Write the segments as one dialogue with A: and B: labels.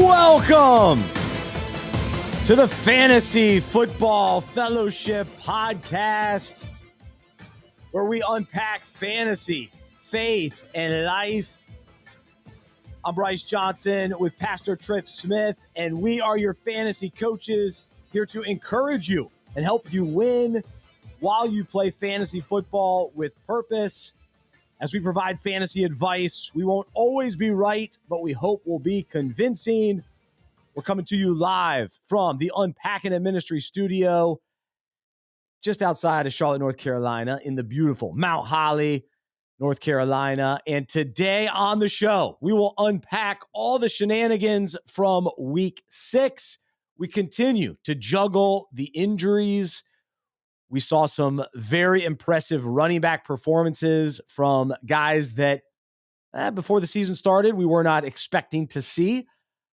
A: Welcome to the Fantasy Football Fellowship podcast, where we unpack fantasy, faith, and life. I'm Bryce Johnson with Pastor Trip Smith, and we are your fantasy coaches here to encourage you and help you win while you play fantasy football with purpose. As we provide fantasy advice, we won't always be right, but we hope we'll be convincing. We're coming to you live from the Unpacking It Ministry studio just outside of Charlotte, North Carolina, in the beautiful Mount Holly, North Carolina. And today on the show, we will unpack all the shenanigans from week 6. We continue to juggle the injuries. We saw some very impressive running back performances from guys that before the season started, we were not expecting to see.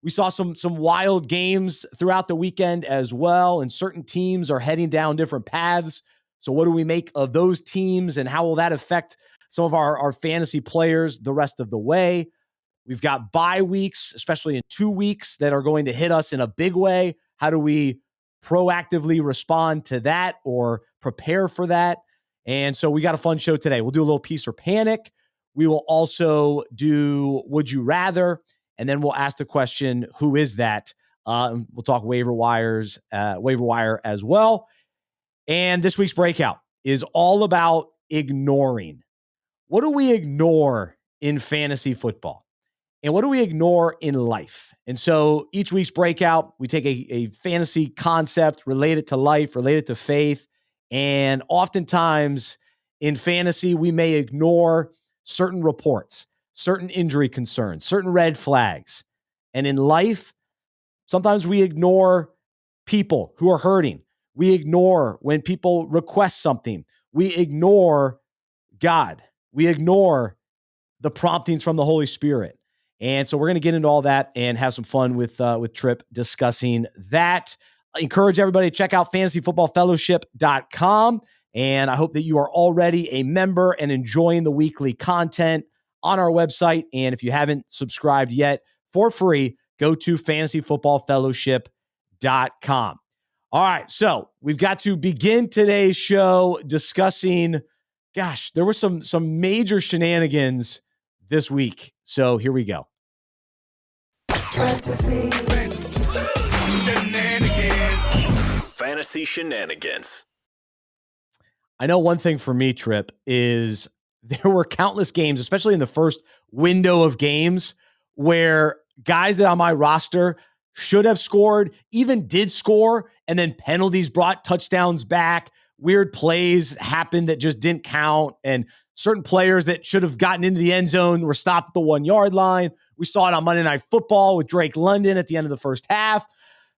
A: We saw some wild games throughout the weekend as well, and certain teams are heading down different paths. So what do we make of those teams, and how will that affect some of our fantasy players the rest of the way? We've got bye weeks, especially in 2 weeks, that are going to hit us in a big way. How do we proactively respond to that or prepare for that? And so we got a fun show today. We'll do a little Peace or Panic. We will also do Would You Rather, and then we'll ask the question, who is that? We'll talk waiver wire as well. And this week's breakout is all about ignoring. What do we ignore in fantasy football? And what do we ignore in life? And so each week's breakout, we take a fantasy concept related to life, related to faith. And oftentimes in fantasy, we may ignore certain reports, certain injury concerns, certain red flags. And in life, sometimes we ignore people who are hurting. We ignore when people request something. We ignore God. We ignore the promptings from the Holy Spirit. And so we're going to get into all that and have some fun with Trip discussing that. I encourage everybody to check out fantasyfootballfellowship.com. And I hope that you are already a member and enjoying the weekly content on our website. And if you haven't subscribed yet, for free, go to fantasyfootballfellowship.com. All right, so we've got to begin today's show discussing, there were some major shenanigans this week. So here we go.
B: Fantasy Shenanigans.
A: I know one thing for me, Trip, is there were countless games, especially in the first window of games, where guys that on my roster should have scored, even did score, and then penalties brought touchdowns back. Weird plays happened that just didn't count, and certain players that should have gotten into the end zone were stopped at the 1-yard line. We saw it on Monday Night Football with Drake London at the end of the first half.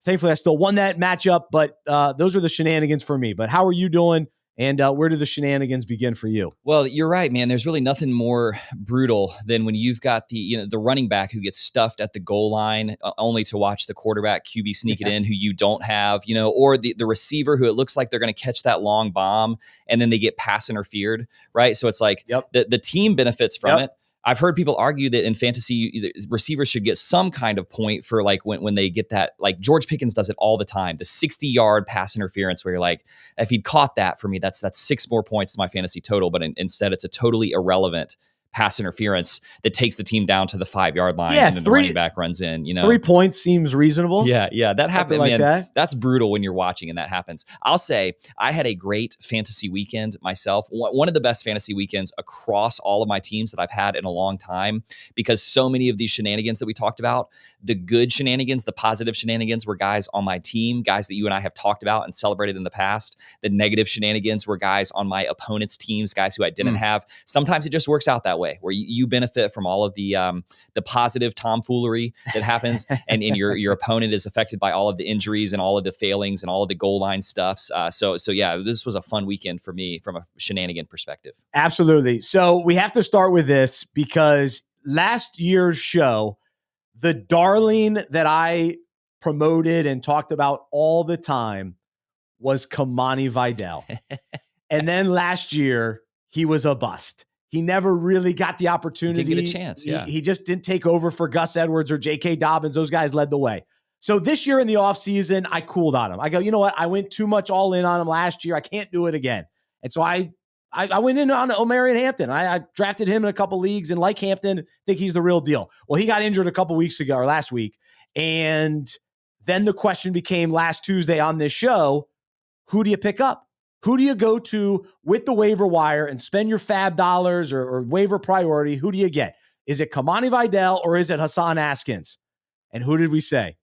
A: Thankfully, I still won that matchup, but those are the shenanigans for me. But how are you doing? And where do the shenanigans begin for you?
C: Well, you're right, man. There's really nothing more brutal than when you've got the running back who gets stuffed at the goal line only to watch the quarterback QB sneak it in who you don't have, or the receiver who it looks like they're going to catch that long bomb and then they get pass interfered, right? So it's like the team benefits from it. I've heard people argue that in fantasy, receivers should get some kind of point for like when they get that, like George Pickens does it all the time, the 60-yard pass interference where you're like, if he'd caught that for me, that's 6 more points to my fantasy total. But instead, it's a totally irrelevant pass interference that takes the team down to the 5-yard line and then the running back runs in.
A: 3 points seems reasonable.
C: Yeah, that happened,
A: like
C: man. That's brutal when you're watching and that happens. I'll say I had a great fantasy weekend myself. One of the best fantasy weekends across all of my teams that I've had in a long time, because so many of these shenanigans that we talked about, the good shenanigans, the positive shenanigans, were guys on my team, guys that you and I have talked about and celebrated in the past. The negative shenanigans were guys on my opponent's teams, guys who I didn't have. Sometimes it just works out that way, where you benefit from all of the positive tomfoolery that happens, and your opponent is affected by all of the injuries and all of the failings and all of the goal line stuffs. So yeah, this was a fun weekend for me from a shenanigan perspective.
A: Absolutely. So we have to start with this because last year's show, the darling that I promoted and talked about all the time was Kamani Vidal. And then last year, he was a bust. He never really got the opportunity.
C: Didn't get a chance, yeah.
A: He just didn't take over for Gus Edwards or J.K. Dobbins. Those guys led the way. So this year in the offseason, I cooled on him. I go, you know what? I went too much all in on him last year. I can't do it again. And so I went in on Omarion Hampton. I drafted him in a couple leagues, and like Hampton, think he's the real deal. Well, he got injured a couple weeks ago or last week. And then the question became last Tuesday on this show, who do you pick up? Who do you go to with the waiver wire and spend your fab dollars or waiver priority? Who do you get? Is it Kamani Vidal or is it Hassan Haskins? And who did we say?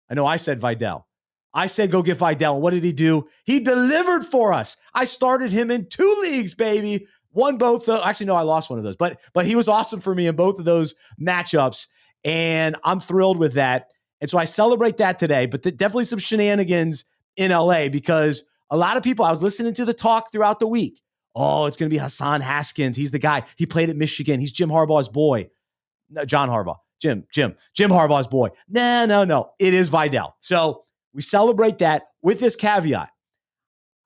A: I know I said Vidal. I said go get Vidal. And what did he do? He delivered for us. I started him in 2 leagues, baby. Won both. Actually, no, I lost one of those. But he was awesome for me in both of those matchups. And I'm thrilled with that. And so I celebrate that today. But definitely some shenanigans in LA because a lot of people, I was listening to the talk throughout the week. Oh, it's going to be Hassan Haskins. He's the guy. He played at Michigan. He's Jim Harbaugh's boy. No, John Harbaugh. Jim Harbaugh's boy. No. It is Vidal. So we celebrate that with this caveat.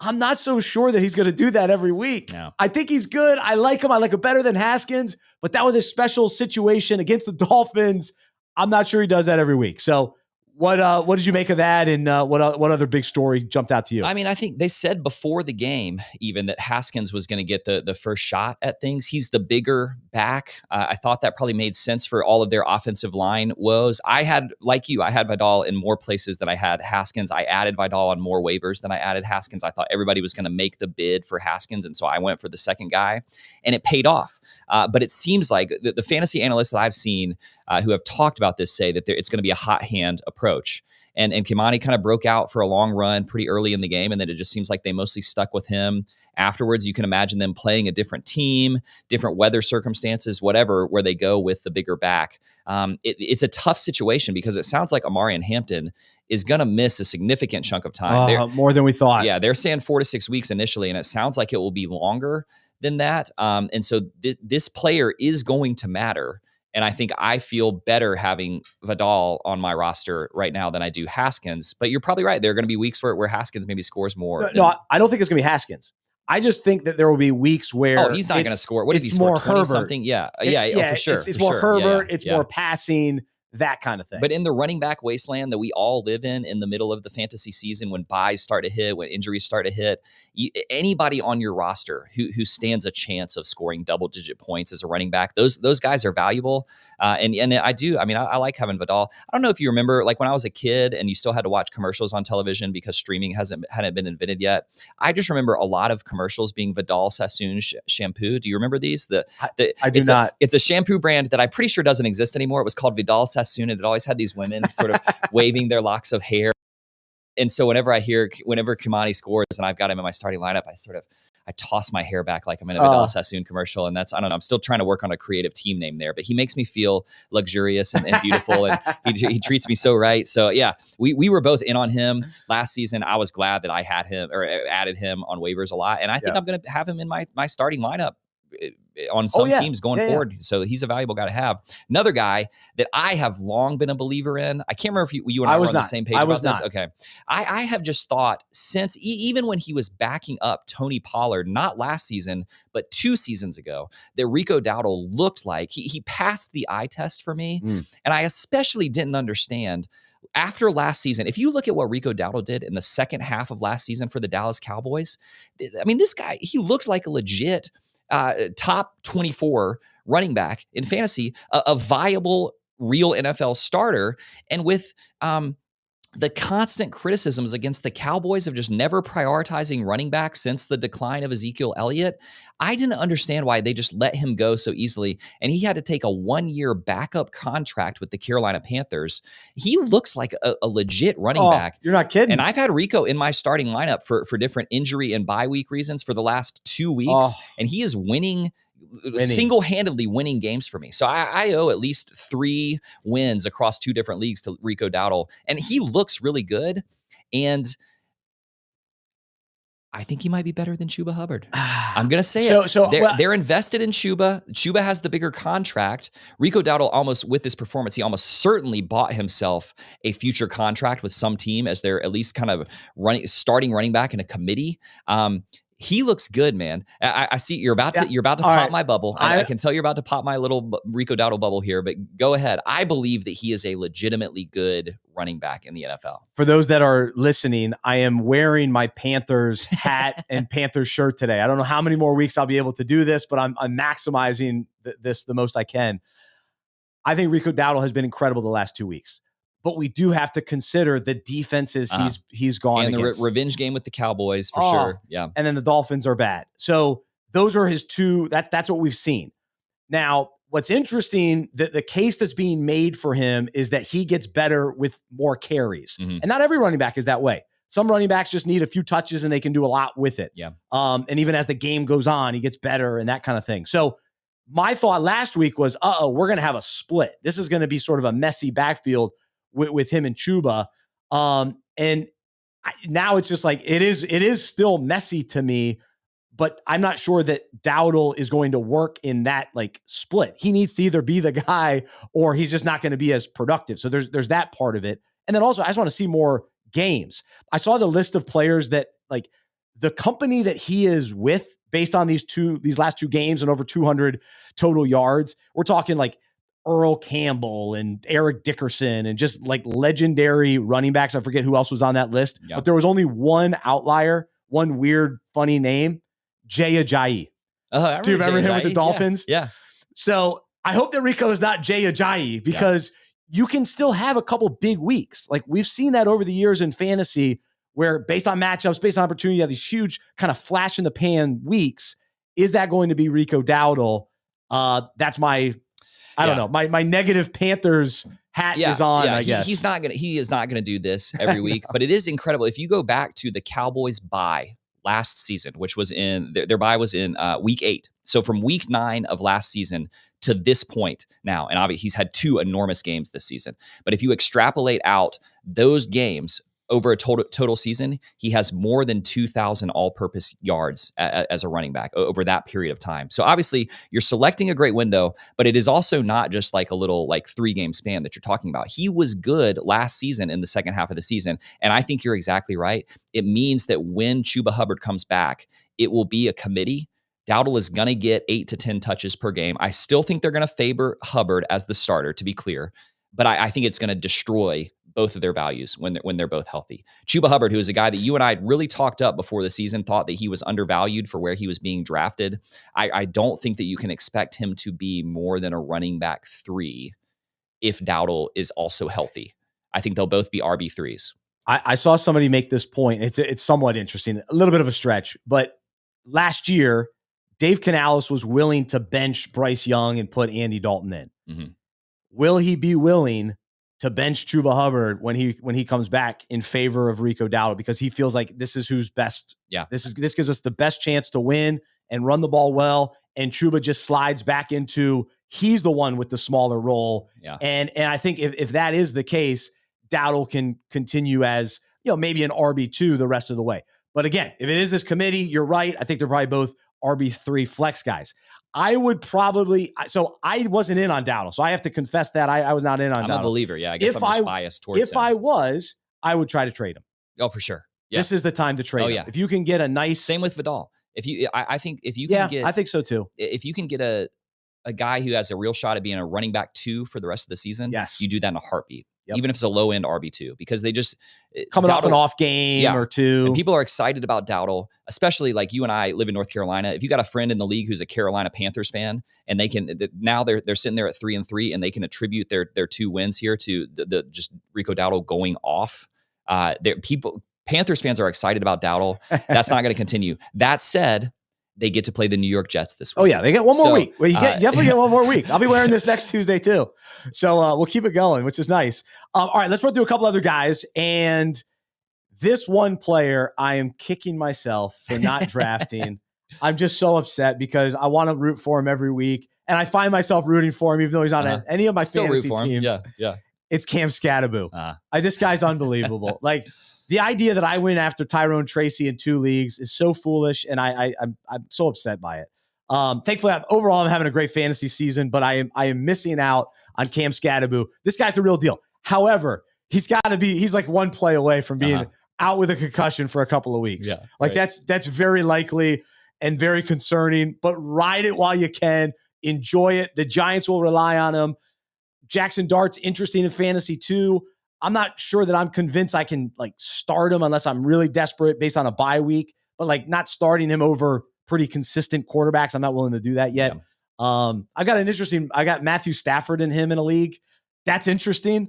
A: I'm not so sure that he's going to do that every week.
C: No.
A: I think he's good. I like him. I like him better than Haskins, but that was a special situation against the Dolphins. I'm not sure he does that every week. So what did you make of that, and what other big story jumped out to you?
C: I mean, I think they said before the game even that Haskins was going to get the first shot at things. He's the bigger back. I thought that probably made sense for all of their offensive line woes. I had Vidal in more places than I had Haskins. I added Vidal on more waivers than I added Haskins. I thought everybody was going to make the bid for Haskins, and so I went for the second guy, and it paid off. But it seems like the fantasy analysts that I've seen who have talked about this say that it's going to be a hot hand approach. And Kimani kind of broke out for a long run pretty early in the game, and then it just seems like they mostly stuck with him afterwards. You can imagine them playing a different team, different weather circumstances, whatever, where they go with the bigger back. It's a tough situation because it sounds like Omarion Hampton is going to miss a significant chunk of time.
A: More than we thought.
C: Yeah, they're saying 4 to 6 weeks initially, and it sounds like it will be longer than that. And so this player is going to matter. And I think I feel better having Vidal on my roster right now than I do Haskins. But you're probably right. There are going to be weeks where Haskins maybe scores more.
A: No, I don't think it's going to be Haskins. I just think that there will be weeks where
C: he's not going to score. What did he score? 20 something? Yeah, for sure.
A: It's more Herbert. It's more passing. That kind of thing.
C: But in the running back wasteland that we all live in the middle of the fantasy season, when buys start to hit, when injuries start to hit, anybody on your roster who stands a chance of scoring double-digit points as a running back, those guys are valuable. And I do. I mean, I like having Vidal. I don't know if you remember, like when I was a kid and you still had to watch commercials on television because streaming hadn't been invented yet. I just remember a lot of commercials being Vidal Sassoon shampoo. Do you remember these?
A: I do not.
C: It's a shampoo brand that I'm pretty sure doesn't exist anymore. It was called Vidal Sassoon, and it always had these women sort of waving their locks of hair. And so whenever Kimani scores and I've got him in my starting lineup, I toss my hair back like I'm in a Vidal Sassoon commercial. And I don't know, I'm still trying to work on a creative team name there, but he makes me feel luxurious and beautiful. And he treats me so right. So yeah, we were both in on him last season. I was glad that I had him or added him on waivers a lot. And I think I'm going to have him in my starting lineup on some teams going forward. So he's a valuable guy to have. Another guy that I have long been a believer in. I can't remember if you and I were on the same page about this. Okay. I have just thought since even when he was backing up Tony Pollard, not last season, but 2 seasons ago, that Rico Dowdle looked like he passed the eye test for me. And I especially didn't understand after last season, if you look at what Rico Dowdle did in the second half of last season for the Dallas Cowboys, I mean, this guy, he looked like a legit top 24 running back in fantasy, a viable, real NFL starter. And with the constant criticisms against the Cowboys of just never prioritizing running back since the decline of Ezekiel Elliott, I didn't understand why they just let him go so easily. And he had to take a 1-year backup contract with the Carolina Panthers. He looks like a legit running back.
A: You're not kidding.
C: And I've had Rico in my starting lineup for different injury and bye week reasons for the last 2 weeks. And he is single-handedly winning games for me. So I owe at least 3 wins across 2 different leagues to Rico Dowdle. And he looks really good. And I think he might be better than Chuba Hubbard. I'm going to say it. They're invested in Chuba. Chuba has the bigger contract. Rico Dowdle with this performance, he almost certainly bought himself a future contract with some team as they're at least kind of starting running back in a committee. He looks good, man. I see you're about to pop
A: right.
C: my bubble. I can tell you're about to pop my little Rico Dowdle bubble here, but go ahead. I believe that he is a legitimately good running back in the NFL.
A: For those that are listening, I am wearing my Panthers hat and Panthers shirt today. I don't know how many more weeks I'll be able to do this, but I'm maximizing this the most I can. I think Rico Dowdle has been incredible the last 2 weeks. But we do have to consider the defenses he's gone
C: and
A: against.
C: The revenge game with the Cowboys for sure. Yeah.
A: And then the Dolphins are bad. So those are his two. That's what we've seen. Now, what's interesting, the case that's being made for him is that he gets better with more carries. And not every running back is that way. Some running backs just need a few touches and they can do a lot with it.
C: Yeah.
A: And even as the game goes on, he gets better and that kind of thing. So my thought last week was, we're going to have a split. This is going to be sort of a messy backfield with him and Chuba. Now it's just like, it is still messy to me, but I'm not sure that Dowdle is going to work in that like split. He needs to either be the guy or he's just not going to be as productive. So there's that part of it. And then also I just want to see more games. I saw the list of players that like the company that he is with based on these last 2 games and over 200 total yards. We're talking like Earl Campbell and Eric Dickerson and just like legendary running backs. I forget who else was on that list, but there was only one outlier, one weird, funny name, Jay Ajayi. Do you remember him with the Dolphins?
C: Yeah.
A: So I hope that Rico is not Jay Ajayi because you can still have a couple big weeks. Like we've seen that over the years in fantasy where based on matchups, based on opportunity, you have these huge kind of flash in the pan weeks. Is that going to be Rico Dowdle? That's my... I don't know. My negative Panthers hat is on, I guess.
C: He is not gonna do this every week, but it is incredible. If you go back to the Cowboys bye last season, which was their bye was in week 8. So from week 9 of last season to this point now, and obviously he's had 2 enormous games this season. But if you extrapolate out those games over a total season, he has more than 2,000 all-purpose yards as a running back over that period of time. So obviously, you're selecting a great window, but it is also not just like a little like 3-game span that you're talking about. He was good last season in the second half of the season, and I think you're exactly right. It means that when Chuba Hubbard comes back, it will be a committee. Dowdle is going to get 8 to 10 touches per game. I still think they're going to favor Hubbard as the starter, to be clear, but I think it's going to destroy both of their values when they're both healthy. Chuba Hubbard, who is a guy that you and I really talked up before the season, thought that he was undervalued for where he was being drafted. I don't think that you can expect him to be more than a running back 3 if Dowdle is also healthy. I think they'll both be RB3s.
A: I saw somebody make this point. It's somewhat interesting, a little bit of a stretch, but last year, Dave Canales was willing to bench Bryce Young and put Andy Dalton in. Mm-hmm. Will he be willing to bench Chuba Hubbard when he comes back in favor of Rico Dowdle because he feels like this is who's best?
C: Yeah,
A: this gives us the best chance to win and run the ball well. And Chuba just slides back into he's the one with the smaller role.
C: Yeah,
A: and I think if that is the case, Dowdle can continue as maybe an RB2 the rest of the way. But again, if it is this committee, you're right. I think they're probably both RB3 flex guys. I would probably, so I wasn't in on Dowdle. So I have to confess that I was not in on Dowdle.
C: I'm a believer. Yeah. I guess I'm just biased towards him.
A: If I was, I would try to trade him.
C: Oh, for sure. Yeah.
A: This is the time to trade him.
C: Yeah.
A: If you can get a nice.
C: Same with Vidal. I think if you can get.
A: I think so too.
C: If you can get a guy who has a real shot at being a running back 2 for the rest of the season,
A: yes,
C: you do that in a heartbeat. Yep. Even if it's a low end RB2, because they just
A: coming off an off game or 2.
C: And people are excited about Dowdle, especially like you and I live in North Carolina. If you got a friend in the league who's a Carolina Panthers fan, and they can now they're sitting there at 3-3, and they can attribute their 2 wins here to the just Rico Dowdle going off. Panthers fans are excited about Dowdle. That's not going to continue. That said, they get to play the New York Jets this week.
A: Oh, yeah. They get one more week. Well, you definitely get one more week. I'll be wearing this next Tuesday, too. So we'll keep it going, which is nice. All right, let's run through a couple other guys. And this one player, I am kicking myself for not drafting. I'm just so upset because I want to root for him every week. And I find myself rooting for him, even though he's on any of my fantasy teams.
C: Yeah.
A: It's Cam Scatterbo. This guy's unbelievable. Like, the idea that I win after Tyrone Tracy in 2 leagues is so foolish, and I'm so upset by it. Thankfully, overall, I'm having a great fantasy season, but I am missing out on Cam Scatterbo. This guy's the real deal. However, he's like one play away from being out with a concussion for a couple of weeks.
C: Yeah,
A: like that's very likely and very concerning, but ride it while you can. Enjoy it. The Giants will rely on him. Jackson Dart's interesting in fantasy too. I'm not sure that I'm convinced I can like start him unless I'm really desperate based on a bye week, but like not starting him over pretty consistent quarterbacks. I'm not willing to do that yet. Yeah. I got Matthew Stafford in him in a league. That's interesting.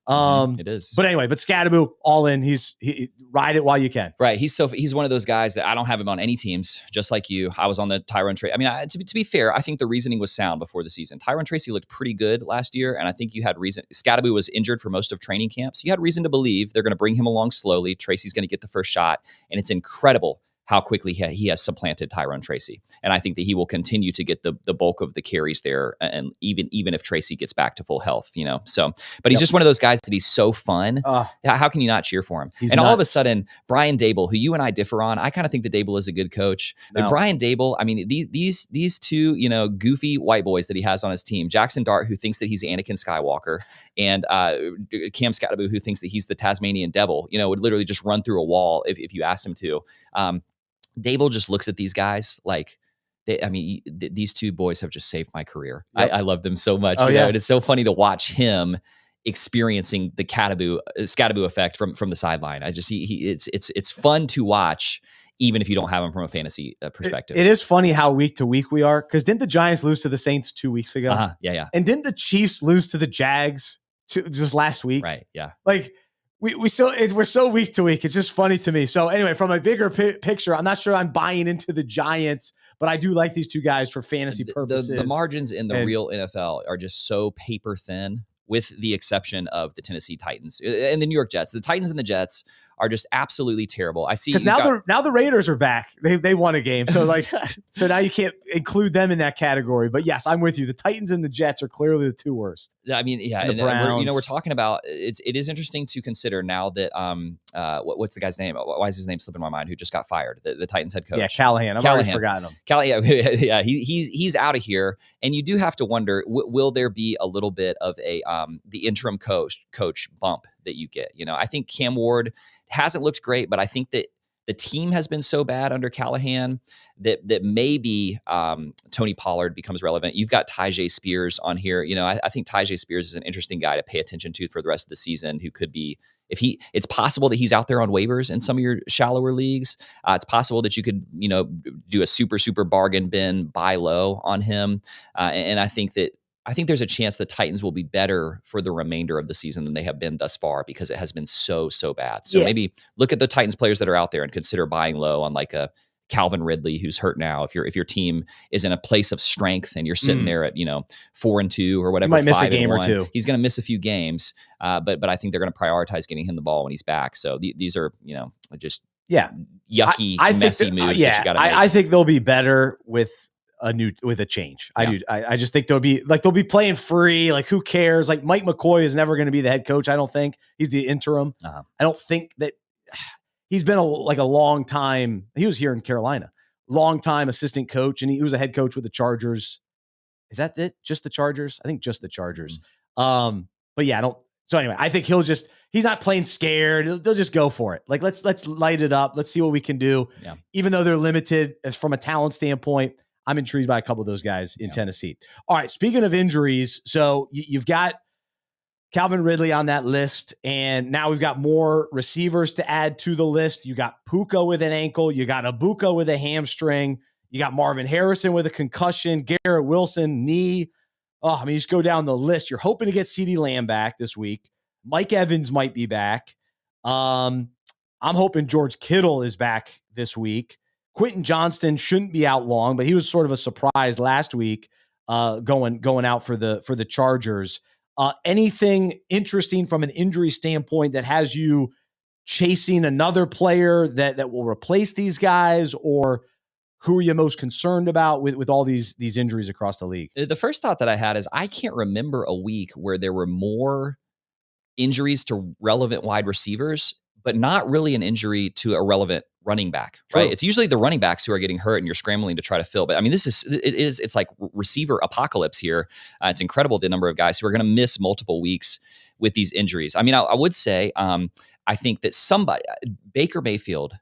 C: It is.
A: But anyway, but Scadaboo all in. He ride it while you can.
C: Right. He's one of those guys that I don't have him on any teams, just like you. I was on the Tyrone Tracy. I mean, to be fair, I think the reasoning was sound before the season. Tyrone Tracy looked pretty good last year, and I think you had reason. Scadaboo was injured for most of training camp, so you had reason to believe they're going to bring him along slowly. Tracy's going to get the first shot, and it's incredible how quickly he has supplanted Tyrone Tracy. And I think that he will continue to get the bulk of the carries there, and even if Tracy gets back to full health, So, but he's just one of those guys that he's so fun. How can you not cheer for him? All of a sudden, Brian Dable, who you and I differ on, I kind of think that Dable is a good coach. No. But Brian Dable, I mean, these two, goofy white boys that he has on his team, Jackson Dart, who thinks that he's Anakin Skywalker, and Cam Scadaboo, who thinks that he's the Tasmanian devil, would literally just run through a wall if you asked him to. Dable just looks at these guys like, these two boys have just saved my career. Yep. I love them so much. And it's so funny to watch him experiencing the Scadaboo effect from the sideline. It's fun to watch, even if you don't have him from a fantasy perspective.
A: It is funny how week to week we are, because didn't the Giants lose to the Saints 2 weeks ago?
C: Yeah.
A: And didn't the Chiefs lose to the Jags just last week?
C: Right. Yeah.
A: Like, we're so week to week. It's just funny to me. So anyway, from a bigger picture, I'm not sure I'm buying into the Giants, but I do like these two guys for fantasy purposes.
C: The margins in the real NFL are just so paper thin, with the exception of the Tennessee Titans and the New York Jets. The Titans and the Jets are just absolutely terrible. I see,
A: because now the Raiders are back. They won a game, so so now you can't include them in that category. But yes, I'm with you. The Titans and the Jets are clearly the two worst.
C: I mean, yeah, and we're talking about it is interesting to consider now that what's the guy's name? Why is his name slipping my mind? Who just got fired? The Titans head coach.
A: Yeah, Callahan. I've already forgotten him.
C: Yeah, he's out of here, and you do have to wonder: will there be a little bit of the interim coach bump that you get? I think Cam Ward hasn't looked great, but I think that the team has been so bad under Callahan that maybe Tony Pollard becomes relevant. You've got Tyjae Spears on here. I think Tyjae Spears is an interesting guy to pay attention to for the rest of the season, who could be, it's possible that he's out there on waivers in some of your shallower leagues. It's possible that you could, do a super bargain bin, buy low on him. And I think there's a chance the Titans will be better for the remainder of the season than they have been thus far, because it has been so bad. So maybe look at the Titans players that are out there and consider buying low on like a Calvin Ridley, who's hurt now. If your team is in a place of strength and you're sitting there at 4-2 or whatever,
A: he might miss a game or two.
C: He's going to miss a few games, but I think they're going to prioritize getting him the ball when he's back. So these are just yucky, messy moves that you got to make.
A: I think they'll be better with a change. Yeah. I just think they'll be playing free. Like, who cares? Like, Mike McCoy is never going to be the head coach. I don't think. He's the interim. I don't think that he's been a long time. He was here in Carolina, long time assistant coach, and he was a head coach with the Chargers. Is that it? Just the Chargers? I think just the Chargers. But yeah, I don't. So anyway, I think he's not playing scared. They'll just go for it. Like, let's light it up. Let's see what we can do. Yeah. Even though they're limited from a talent standpoint, I'm intrigued by a couple of those guys in Tennessee. All right, speaking of injuries, so you've got Calvin Ridley on that list, and now we've got more receivers to add to the list. You got Puka with an ankle. You got Abuka with a hamstring. You got Marvin Harrison with a concussion. Garrett Wilson, knee. You just go down the list. You're hoping to get CeeDee Lamb back this week. Mike Evans might be back. I'm hoping George Kittle is back this week. Quentin Johnston shouldn't be out long, but he was sort of a surprise last week, going out for the Chargers. Anything interesting from an injury standpoint that has you chasing another player that will replace these guys, or who are you most concerned about with all these injuries across the league?
C: The first thought that I had is I can't remember a week where there were more injuries to relevant wide receivers, but not really an injury to a relevant running back, right? True. It's usually the running backs who are getting hurt and you're scrambling to try to fill. But I mean, it's like receiver apocalypse here. It's incredible the number of guys who are going to miss multiple weeks with these injuries. I mean, I would say I think that Baker Mayfield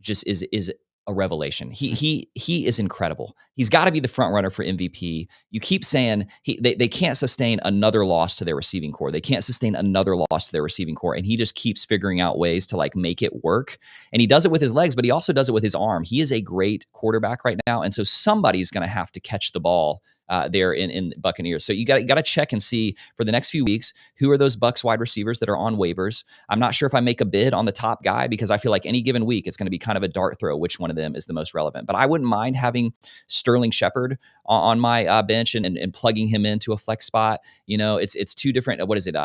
C: just is a revelation. He is incredible. He's got to be the front runner for MVP. You keep saying they can't sustain another loss to their receiving core. They can't sustain another loss to their receiving core, and he just keeps figuring out ways to like make it work. And he does it with his legs, but he also does it with his arm. He is a great quarterback right now, and so somebody's going to have to catch the ball there in Buccaneers. So you got to check and see for the next few weeks who are those Bucs wide receivers that are on waivers. I'm not sure if I make a bid on the top guy because I feel like any given week it's going to be kind of a dart throw which one of them is the most relevant. But I wouldn't mind having Sterling Shepard on my bench and plugging him into a flex spot. It's two different. What is it?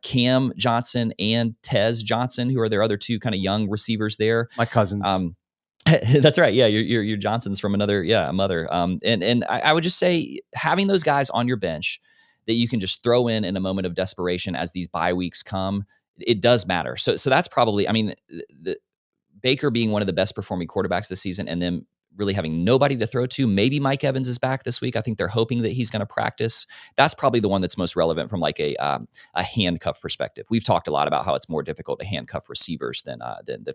C: Cam Johnson and Tez Johnson, who are their other two kind of young receivers there.
A: My cousins.
C: That's right. Yeah, your Johnson's from another, a mother. And I would just say having those guys on your bench that you can just throw in a moment of desperation as these bye weeks come, it does matter. So that's probably, the Baker being one of the best performing quarterbacks this season, and then really having nobody to throw to. Maybe Mike Evans is back this week. I think they're hoping that he's going to practice. That's probably the one that's most relevant from like a handcuff perspective. We've talked a lot about how it's more difficult to handcuff receivers than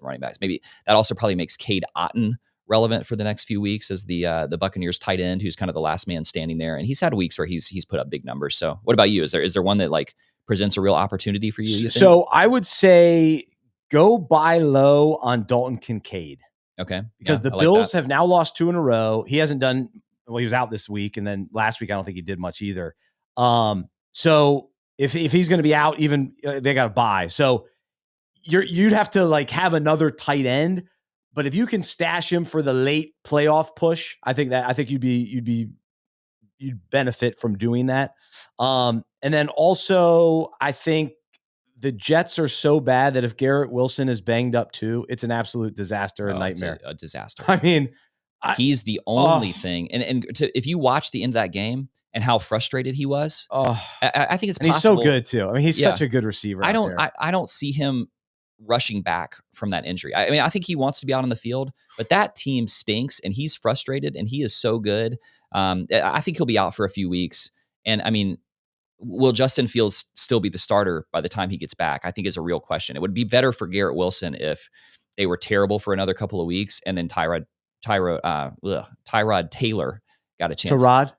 C: running backs. Maybe that also probably makes Cade Otton relevant for the next few weeks as the Buccaneers tight end, who's kind of the last man standing there. And he's had weeks where he's put up big numbers. So what about you? Is there one that like presents a real opportunity for you?
A: So I would say go buy low on Dalton Kincaid.
C: Okay.
A: Because the Bills have now lost 2 in a row. He hasn't done well. He was out this week, and then last week I don't think he did much either. So if he's going to be out, even they got to buy. So you'd have to like have another tight end. But if you can stash him for the late playoff push, I think you'd benefit from doing that. And then also I think the Jets are so bad that if Garrett Wilson is banged up too, it's an absolute disaster and nightmare.
C: A disaster.
A: I mean,
C: he's the only thing. And if you watch the end of that game and how frustrated he was, I think it's possible.
A: He's so good too. I mean, he's such a good receiver.
C: I don't see him rushing back from that injury. I mean, I think he wants to be out on the field, but that team stinks and he's frustrated and he is so good. I think he'll be out for a few weeks. And I mean, will Justin Fields still be the starter by the time he gets back? I think is a real question. It would be better for Garrett Wilson if they were terrible for another couple of weeks and then Tyrod Taylor got a chance. Tyrod.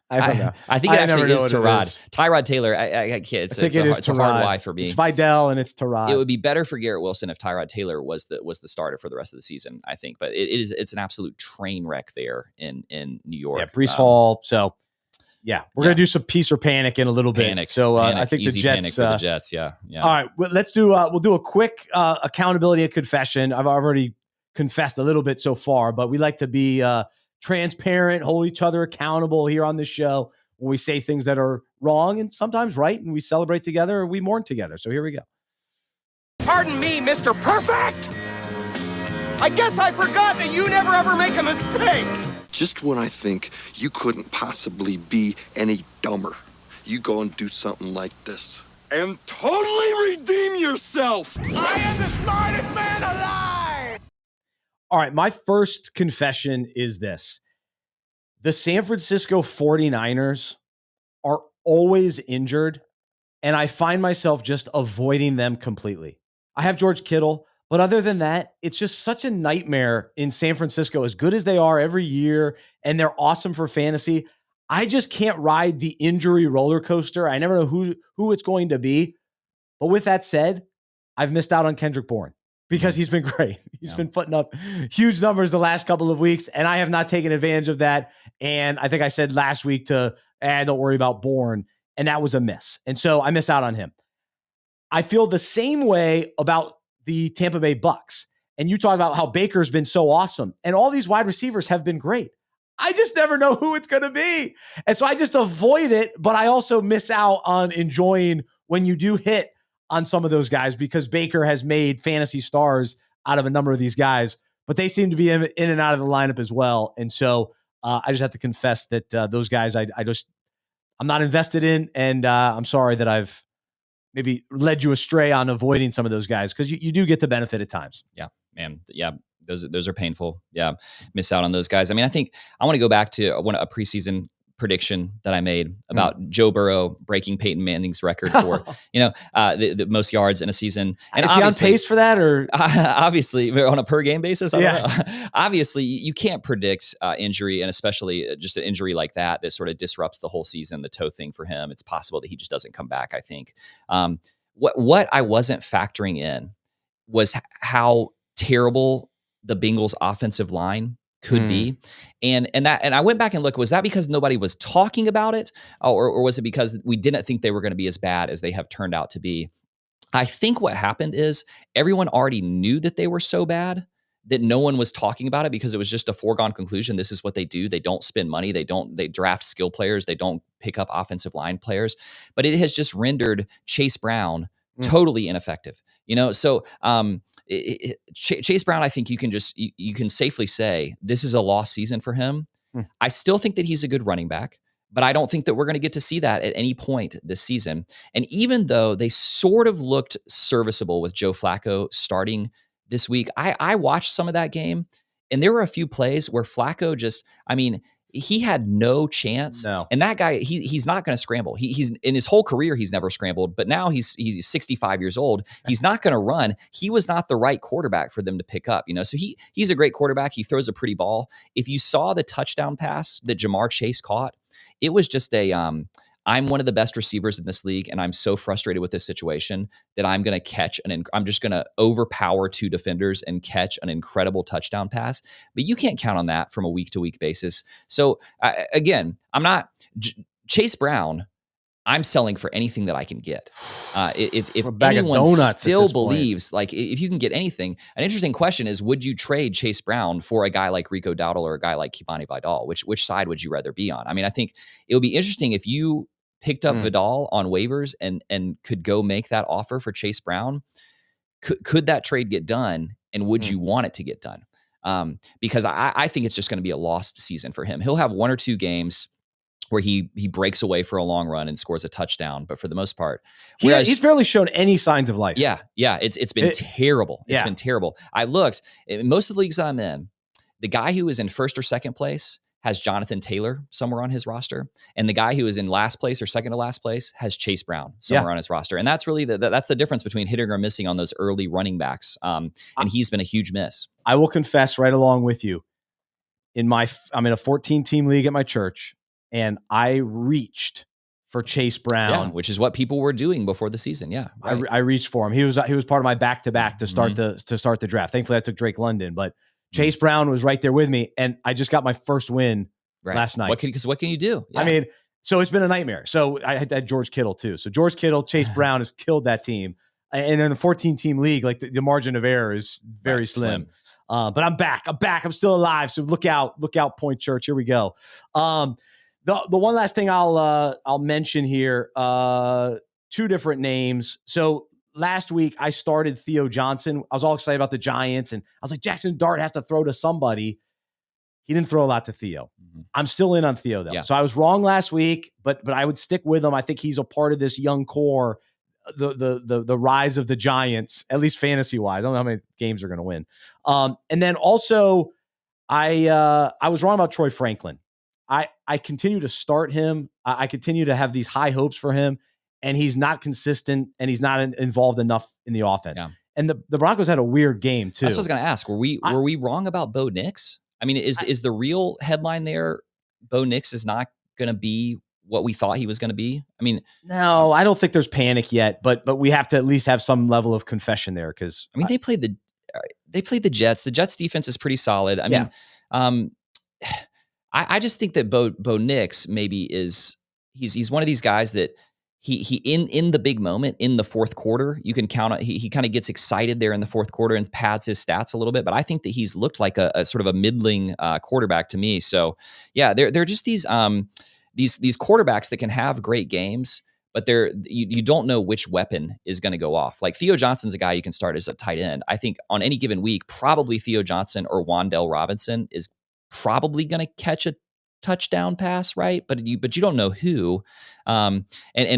A: I don't know.
C: I think it actually is Tyrod. Tyrod Taylor. I can't. It's a hard Y for me.
A: It's Vidal and it's Tyrod.
C: It would be better for Garrett Wilson if Tyrod Taylor was the starter for the rest of the season, I think. But it's an absolute train wreck there in New York.
A: Yeah, Brees Hall. So yeah, we're gonna do some peace or panic in a little bit. So I think the Jets.
C: Panic for the Jets. Yeah.
A: All right, let's do. We'll do a quick accountability and confession. I've already confessed a little bit so far, but we like to be transparent, hold each other accountable here on this show when we say things that are wrong and sometimes right, and we celebrate together or we mourn together. So here we go.
B: Pardon me, Mr. Perfect. I guess I forgot that you never ever make a mistake.
D: Just when I think you couldn't possibly be any dumber, you go and do something like this and totally redeem yourself.
B: I am the smartest man alive.
A: All right, my first confession is this. The San Francisco 49ers are always injured, and I find myself just avoiding them completely. I have George Kittle, but other than that, it's just such a nightmare in San Francisco, as good as they are every year, and they're awesome for fantasy. I just can't ride the injury roller coaster. I never know who it's going to be. But with that said, I've missed out on Kendrick Bourne because he's been great. He's been putting up huge numbers the last couple of weeks, and I have not taken advantage of that. And I think I said last week don't worry about Bourne, and that was a miss. And so I miss out on him. I feel the same way about the Tampa Bay Bucks. And you talk about how Baker's been so awesome, and all these wide receivers have been great. I just never know who it's going to be. And so I just avoid it, but I also miss out on enjoying when you do hit on some of those guys because Baker has made fantasy stars out of a number of these guys, but they seem to be in and out of the lineup as well. And so I just have to confess that those guys I'm not invested in, and I'm sorry that I've maybe led you astray on avoiding some of those guys because you do get the benefit at times.
C: Yeah, man. Yeah, those are painful. Yeah, miss out on those guys. I mean, I think I want to go back to a preseason prediction that I made about Joe Burrow breaking Peyton Manning's record for, the most yards in a season. And
A: is he on pace for that, or
C: obviously on a per game basis? I
A: Yeah.
C: don't know. Obviously, you can't predict injury, and especially just an injury like that sort of disrupts the whole season. The toe thing for him, it's possible that he just doesn't come back. I think. What I wasn't factoring in was how terrible the Bengals offensive line could be. And I went back and looked, was that because nobody was talking about it? Or was it because we didn't think they were going to be as bad as they have turned out to be? I think what happened is everyone already knew that they were so bad that no one was talking about it because it was just a foregone conclusion. This is what they do. They don't spend money. They draft skill players. They don't pick up offensive line players, but it has just rendered Chase Brown totally ineffective. So Chase Brown, I think you can safely say this is a lost season for him. I still think that he's a good running back, but I don't think that we're going to get to see that at any point this season. And even though they sort of looked serviceable with Joe Flacco starting this week, I watched some of that game, and there were a few plays where Flacco he had no chance.
A: No.
C: And that guy, he's not going to scramble. He's in his whole career, he's never scrambled, but now he's 65 years old. He's not going to run. He was not the right quarterback for them to pick up, So he's a great quarterback. He throws a pretty ball. If you saw the touchdown pass that Jamar Chase caught, it was just I'm one of the best receivers in this league, and I'm so frustrated with this situation that I'm going to catch I'm just going to overpower two defenders and catch an incredible touchdown pass. But you can't count on that from a week-to-week basis. So again, I'm not Chase Brown. I'm selling for anything that I can get. If anyone still believes, if you can get anything, an interesting question is, would you trade Chase Brown for a guy like Rico Dowdle or a guy like Kibani Vidal? Which side would you rather be on? I think it would be interesting if you picked up Vidal on waivers and could go make that offer for Chase Brown. Could that trade get done? And would you want it to get done? Because I think it's just going to be a lost season for him. He'll have one or two games where he breaks away for a long run and scores a touchdown, but for the most part,
A: he's barely shown any signs of life.
C: Yeah, it's been terrible. It's been terrible. I looked in most of the leagues I'm in. The guy who is in first or second place has Jonathan Taylor somewhere on his roster, and the guy who is in last place or second to last place has Chase Brown somewhere on his roster. And that's really that's the difference between hitting or missing on those early running backs. And he's been a huge miss.
A: I will confess right along with you. I'm in a 14-team league at my church, and I reached for Chase Brown,
C: which is what people were doing before the season. Yeah,
A: right. I reached for him. He was part of my back-to-back to start the draft. Thankfully, I took Drake London, but Chase Brown was right there with me, and I just got my first win last night.
C: What can you do?
A: Yeah. So it's been a nightmare. So I had George Kittle too. So George Kittle, Chase Brown has killed that team. And in the 14-team league, the margin of error is very slim. But I'm back. I'm still alive. So look out, Point Church. Here we go. The one last thing I'll mention here, two different names. So last week I started Theo Johnson. I was all excited about the Giants, and I was like, Jackson Dart has to throw to somebody. He didn't throw a lot to Theo. I'm still in on Theo though. Yeah. So I was wrong last week, but I would stick with him. I think he's a part of this young core, the rise of the Giants, at least fantasy wise. I don't know how many games they're going to win. And then also I was wrong about Troy Franklin. I continue to start him. I continue to have these high hopes for him, and he's not consistent, and he's not involved enough in the offense. Yeah. And the Broncos had a weird game too.
C: That's what I was going to ask. Were we wrong about Bo Nix? Is the real headline there, Bo Nix is not going to be what we thought he was going to be?
A: No, I don't think there's panic yet, but we have to at least have some level of confession there, because
C: they played the Jets. The Jets defense is pretty solid. I just think that Bo Nix maybe he's one of these guys that he in the big moment in the fourth quarter, you can count on. He kind of gets excited there in the fourth quarter and pads his stats a little bit. But I think that he's looked like a sort of a middling quarterback to me. So yeah, they're just these quarterbacks that can have great games, but you don't know which weapon is going to go off. Like Theo Johnson's a guy you can start as a tight end. I think on any given week, probably Theo Johnson or Wan'Dale Robinson is probably going to catch a touchdown pass, right? But you don't know who. And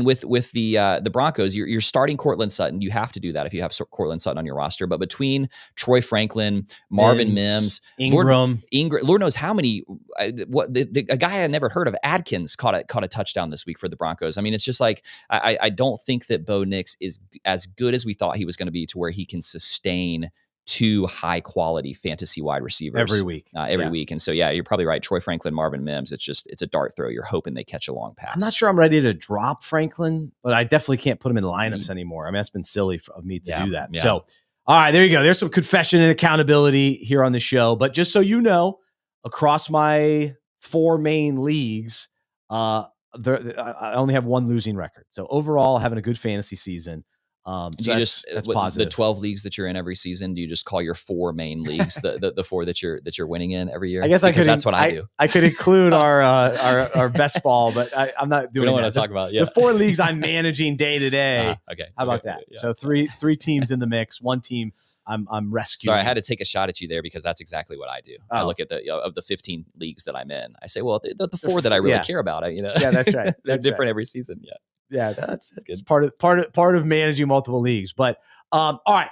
C: with the Broncos, you're starting Cortland Sutton. You have to do that if you have Cortland Sutton on your roster. But between Troy Franklin, Marvin Mims,
A: Ingram,
C: Lord knows how many. A guy I had never heard of, Adkins, caught a touchdown this week for the Broncos. I mean, it's just like I don't think that Bo Nix is as good as we thought he was going to be, to where he can sustain 2 high quality fantasy wide receivers
A: every week.
C: And so, you're probably right. Troy Franklin, Marvin Mims, it's a dart throw. You're hoping they catch a long pass.
A: I'm not sure I'm ready to drop Franklin, but I definitely can't put him in lineups anymore. I mean, that's been silly of me to do that. So, all right, there you go. There's some confession and accountability here on the show. But just so you know, across my 4 main leagues, I only have 1 losing record. So overall, having a good fantasy season. So that's positive.
C: The 12 leagues that you're in every season, do you just call your 4 main leagues the 4 that you're winning in every year?
A: I guess that's what I do. I could include our best ball, but I'm not doing.
C: We don't want to talk about
A: the 4 leagues I'm managing day to day.
C: Okay,
A: how about that? Yeah. So three teams in the mix. 1 team I'm rescuing.
C: Sorry, I had to take a shot at you there, because that's exactly what I do. I look at of the 15 leagues that I'm in. I say, well, the 4 that I really care about,
A: Yeah, that's right.
C: They're different every season. Yeah.
A: Yeah, that's good. Part of managing multiple leagues. But all right.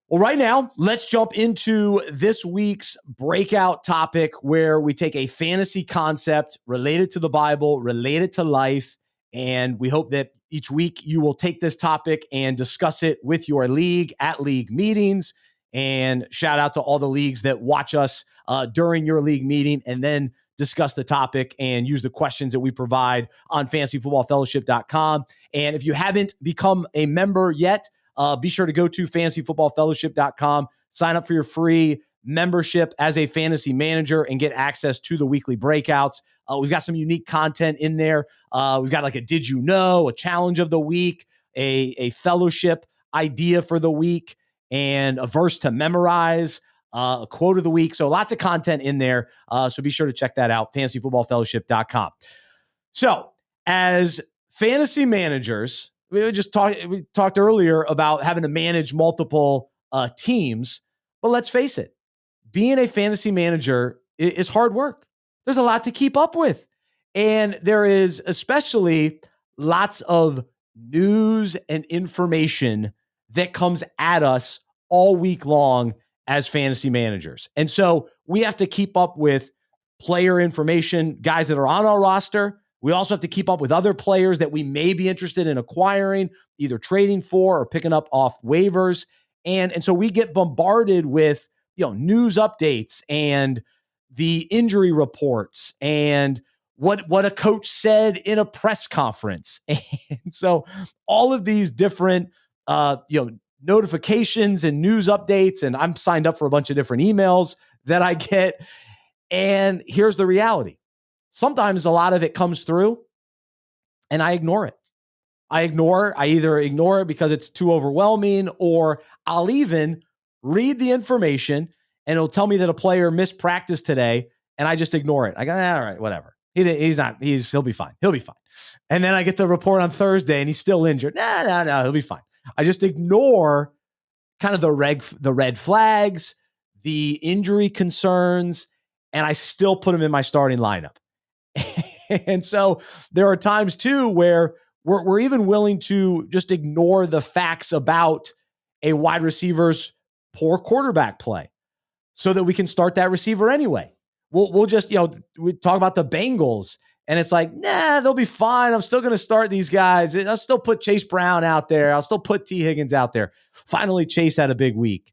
A: Well, right now, let's jump into this week's breakout topic, where we take a fantasy concept related to the Bible, related to life, and we hope that each week you will take this topic and discuss it with your league at league meetings. And shout out to all the leagues that watch us during your league meeting, and then discuss the topic and use the questions that we provide on fantasyfootballfellowship.com. And if you haven't become a member yet, be sure to go to fantasyfootballfellowship.com, sign up for your free membership as a fantasy manager, and get access to the weekly breakouts. We've got some unique content in there. We've got like a Did You Know, a challenge of the week, a fellowship idea for the week, and a verse to memorize, a quote of the week. So lots of content in there. So be sure to check that out, fantasyfootballfellowship.com. So as fantasy managers, we talked earlier about having to manage multiple teams, but let's face it, being a fantasy manager is hard work. There's a lot to keep up with. And there is especially lots of news and information that comes at us all week long as fantasy managers. And so we have to keep up with player information, guys that are on our roster. We also have to keep up with other players that we may be interested in acquiring, either trading for or picking up off waivers. And so we get bombarded with, news updates and the injury reports and what a coach said in a press conference. And so all of these different, notifications and news updates, and I'm signed up for a bunch of different emails that I get. And here's the reality. Sometimes a lot of it comes through and I ignore it. I either ignore it because it's too overwhelming, or I'll even read the information and it'll tell me that a player missed practice today, and I just ignore it. I go, all right, whatever. He'll be fine. He'll be fine. And then I get the report on Thursday and he's still injured. No, he'll be fine. I just ignore kind of the red flags, the injury concerns, and I still put him in my starting lineup. And so there are times too where we're even willing to just ignore the facts about a wide receiver's poor quarterback play so that we can start that receiver anyway. We'll just, we talk about the Bengals and it's like, nah, they'll be fine. I'm still going to start these guys. I'll still put Chase Brown out there. I'll still put T. Higgins out there. Finally, Chase had a big week.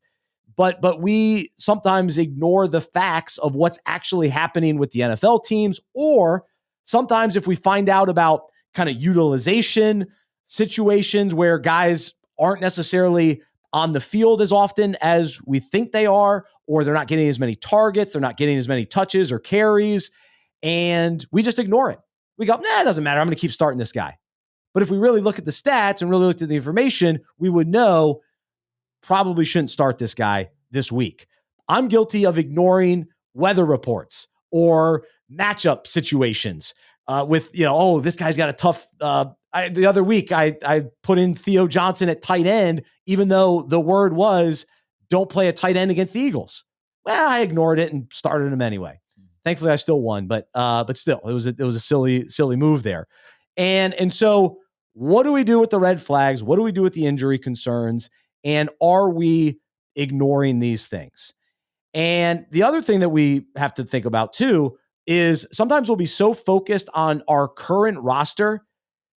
A: But we sometimes ignore the facts of what's actually happening with the NFL teams, or sometimes if we find out about kind of utilization situations where guys aren't necessarily on the field as often as we think they are, or they're not getting as many targets, they're not getting as many touches or carries, and we just ignore it. We go, it doesn't matter. I'm going to keep starting this guy. But if we really look at the stats and really looked at the information, we would know probably shouldn't start this guy this week. I'm guilty of ignoring weather reports or matchup situations with, this guy's got a tough, the other week I put in Theo Johnson at tight end, even though the word was don't play a tight end against the Eagles. Well, I ignored it and started him anyway. Thankfully, I still won, but still, it was a silly move there. And so what do we do with the red flags? What do we do with the injury concerns? And are we ignoring these things? And the other thing that we have to think about too is sometimes we'll be so focused on our current roster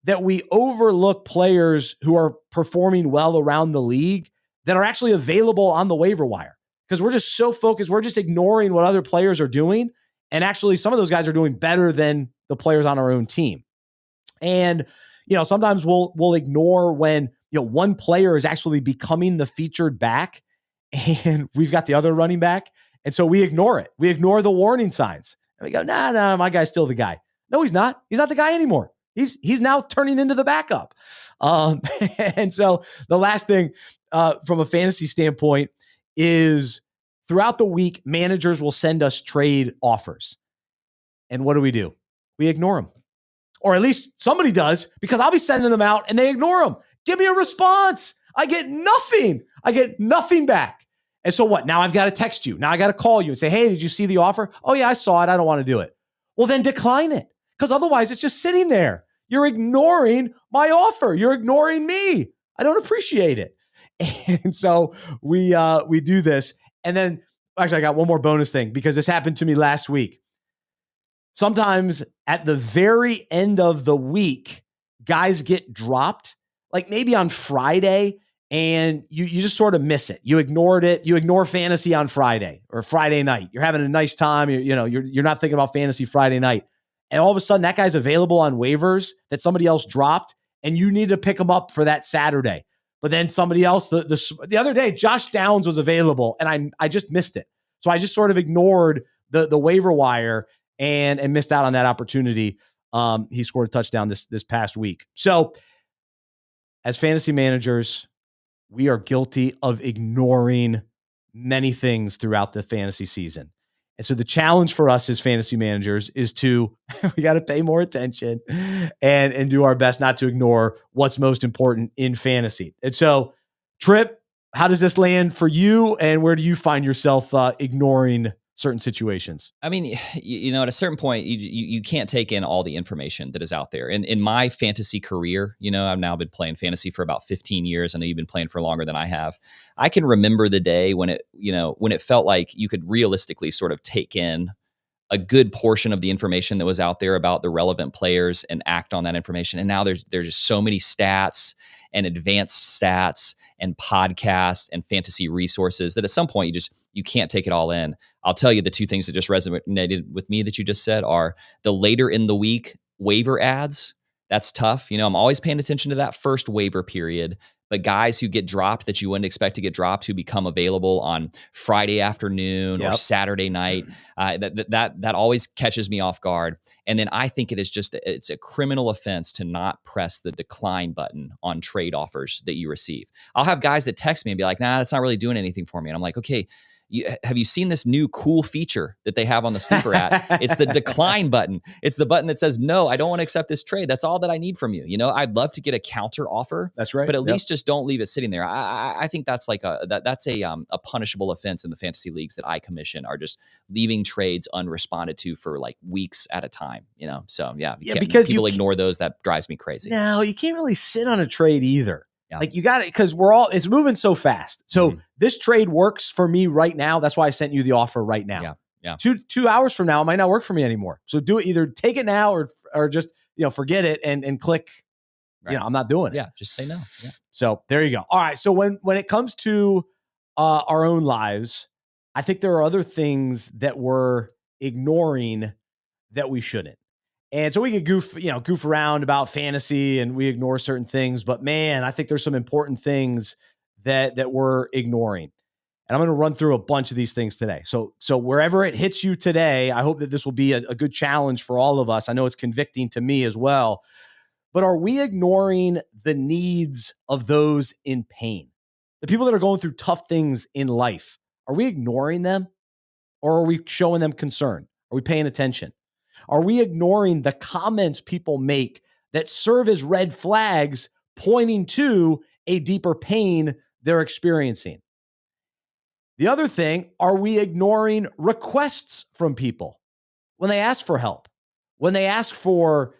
A: that we overlook players who are performing well around the league that are actually available on the waiver wire. Because we're just so focused, we're just ignoring what other players are doing. And actually, some of those guys are doing better than the players on our own team. And, sometimes we'll ignore when, one player is actually becoming the featured back and we've got the other running back. And so we ignore it. We ignore the warning signs. And we go, nah, my guy's still the guy. No, he's not. He's not the guy anymore. He's now turning into the backup. And so the last thing from a fantasy standpoint is throughout the week, managers will send us trade offers. And what do? We ignore them. Or at least somebody does, because I'll be sending them out and they ignore them. Give me a response. I get nothing back. And so what? Now I've got to text you. Now I got to call you and say, hey, did you see the offer? Oh yeah, I saw it. I don't want to do it. Well, then decline it. Because otherwise it's just sitting there. You're ignoring my offer. You're ignoring me. I don't appreciate it. And so we do this. And then actually I got one more bonus thing because this happened to me last week. Sometimes at the very end of the week, guys get dropped, like maybe on Friday, and you just sort of miss it. You ignored it. You ignore fantasy on Friday or Friday night. You're having a nice time. You're not thinking about fantasy Friday night. And all of a sudden that guy's available on waivers that somebody else dropped, and you need to pick him up for that Saturday. But then somebody else, the other day, Josh Downs was available, and I just missed it. So I just sort of ignored the waiver wire and missed out on that opportunity. He scored a touchdown this past week. So as fantasy managers, we are guilty of ignoring many things throughout the fantasy season. And so the challenge for us as fantasy managers is we got to pay more attention and do our best not to ignore what's most important in fantasy. And so, Trip, how does this land for you? And where do you find yourself ignoring certain situations?
C: I mean, at a certain point, you can't take in all the information that is out there. In my fantasy career, I've now been playing fantasy for about 15 years. I know you've been playing for longer than I have. I can remember the day when it felt like you could realistically sort of take in a good portion of the information that was out there about the relevant players and act on that information. And now there's just so many stats and advanced stats and podcasts and fantasy resources that at some point you can't take it all in. I'll tell you the two things that just resonated with me that you just said are the later in the week waiver ads. That's tough. I'm always paying attention to that first waiver period, but guys who get dropped that you wouldn't expect to get dropped who become available on Friday afternoon or Saturday night, that always catches me off guard. And then I think it's a criminal offense to not press the decline button on trade offers that you receive. I'll have guys that text me and be like, nah, that's not really doing anything for me. And I'm like, okay, have you seen this new cool feature that they have on the Sleeper app? It's the decline button. It's the button that says, no, I don't want to accept this trade. That's all that I need from you. I'd love to get a counter offer.
A: That's right.
C: But at least just don't leave it sitting there. I think that's like that's a punishable offense in the fantasy leagues that I commission, are just leaving trades unresponded to for like weeks at a time. So because people ignore those. That drives me crazy.
A: No, you can't really sit on a trade either. Yeah. Like you got it, because it's moving so fast. So this trade works for me right now. That's why I sent you the offer right now.
C: Yeah.
A: 2 hours from now, it might not work for me anymore. So do it, either take it now or just, forget it and click,
C: right.
A: I'm not doing it.
C: Yeah. Just say no. Yeah.
A: So there you go. All right. So when it comes to our own lives, I think there are other things that we're ignoring that we shouldn't. And so we could goof around about fantasy and we ignore certain things, but man, I think there's some important things that we're ignoring. And I'm going to run through a bunch of these things today. So wherever it hits you today, I hope that this will be a good challenge for all of us. I know it's convicting to me as well, but are we ignoring the needs of those in pain? The people that are going through tough things in life, are we ignoring them, or are we showing them concern? Are we paying attention? Are we ignoring the comments people make that serve as red flags pointing to a deeper pain they're experiencing? The other thing, are we ignoring requests from people? when they ask for help, when they ask for,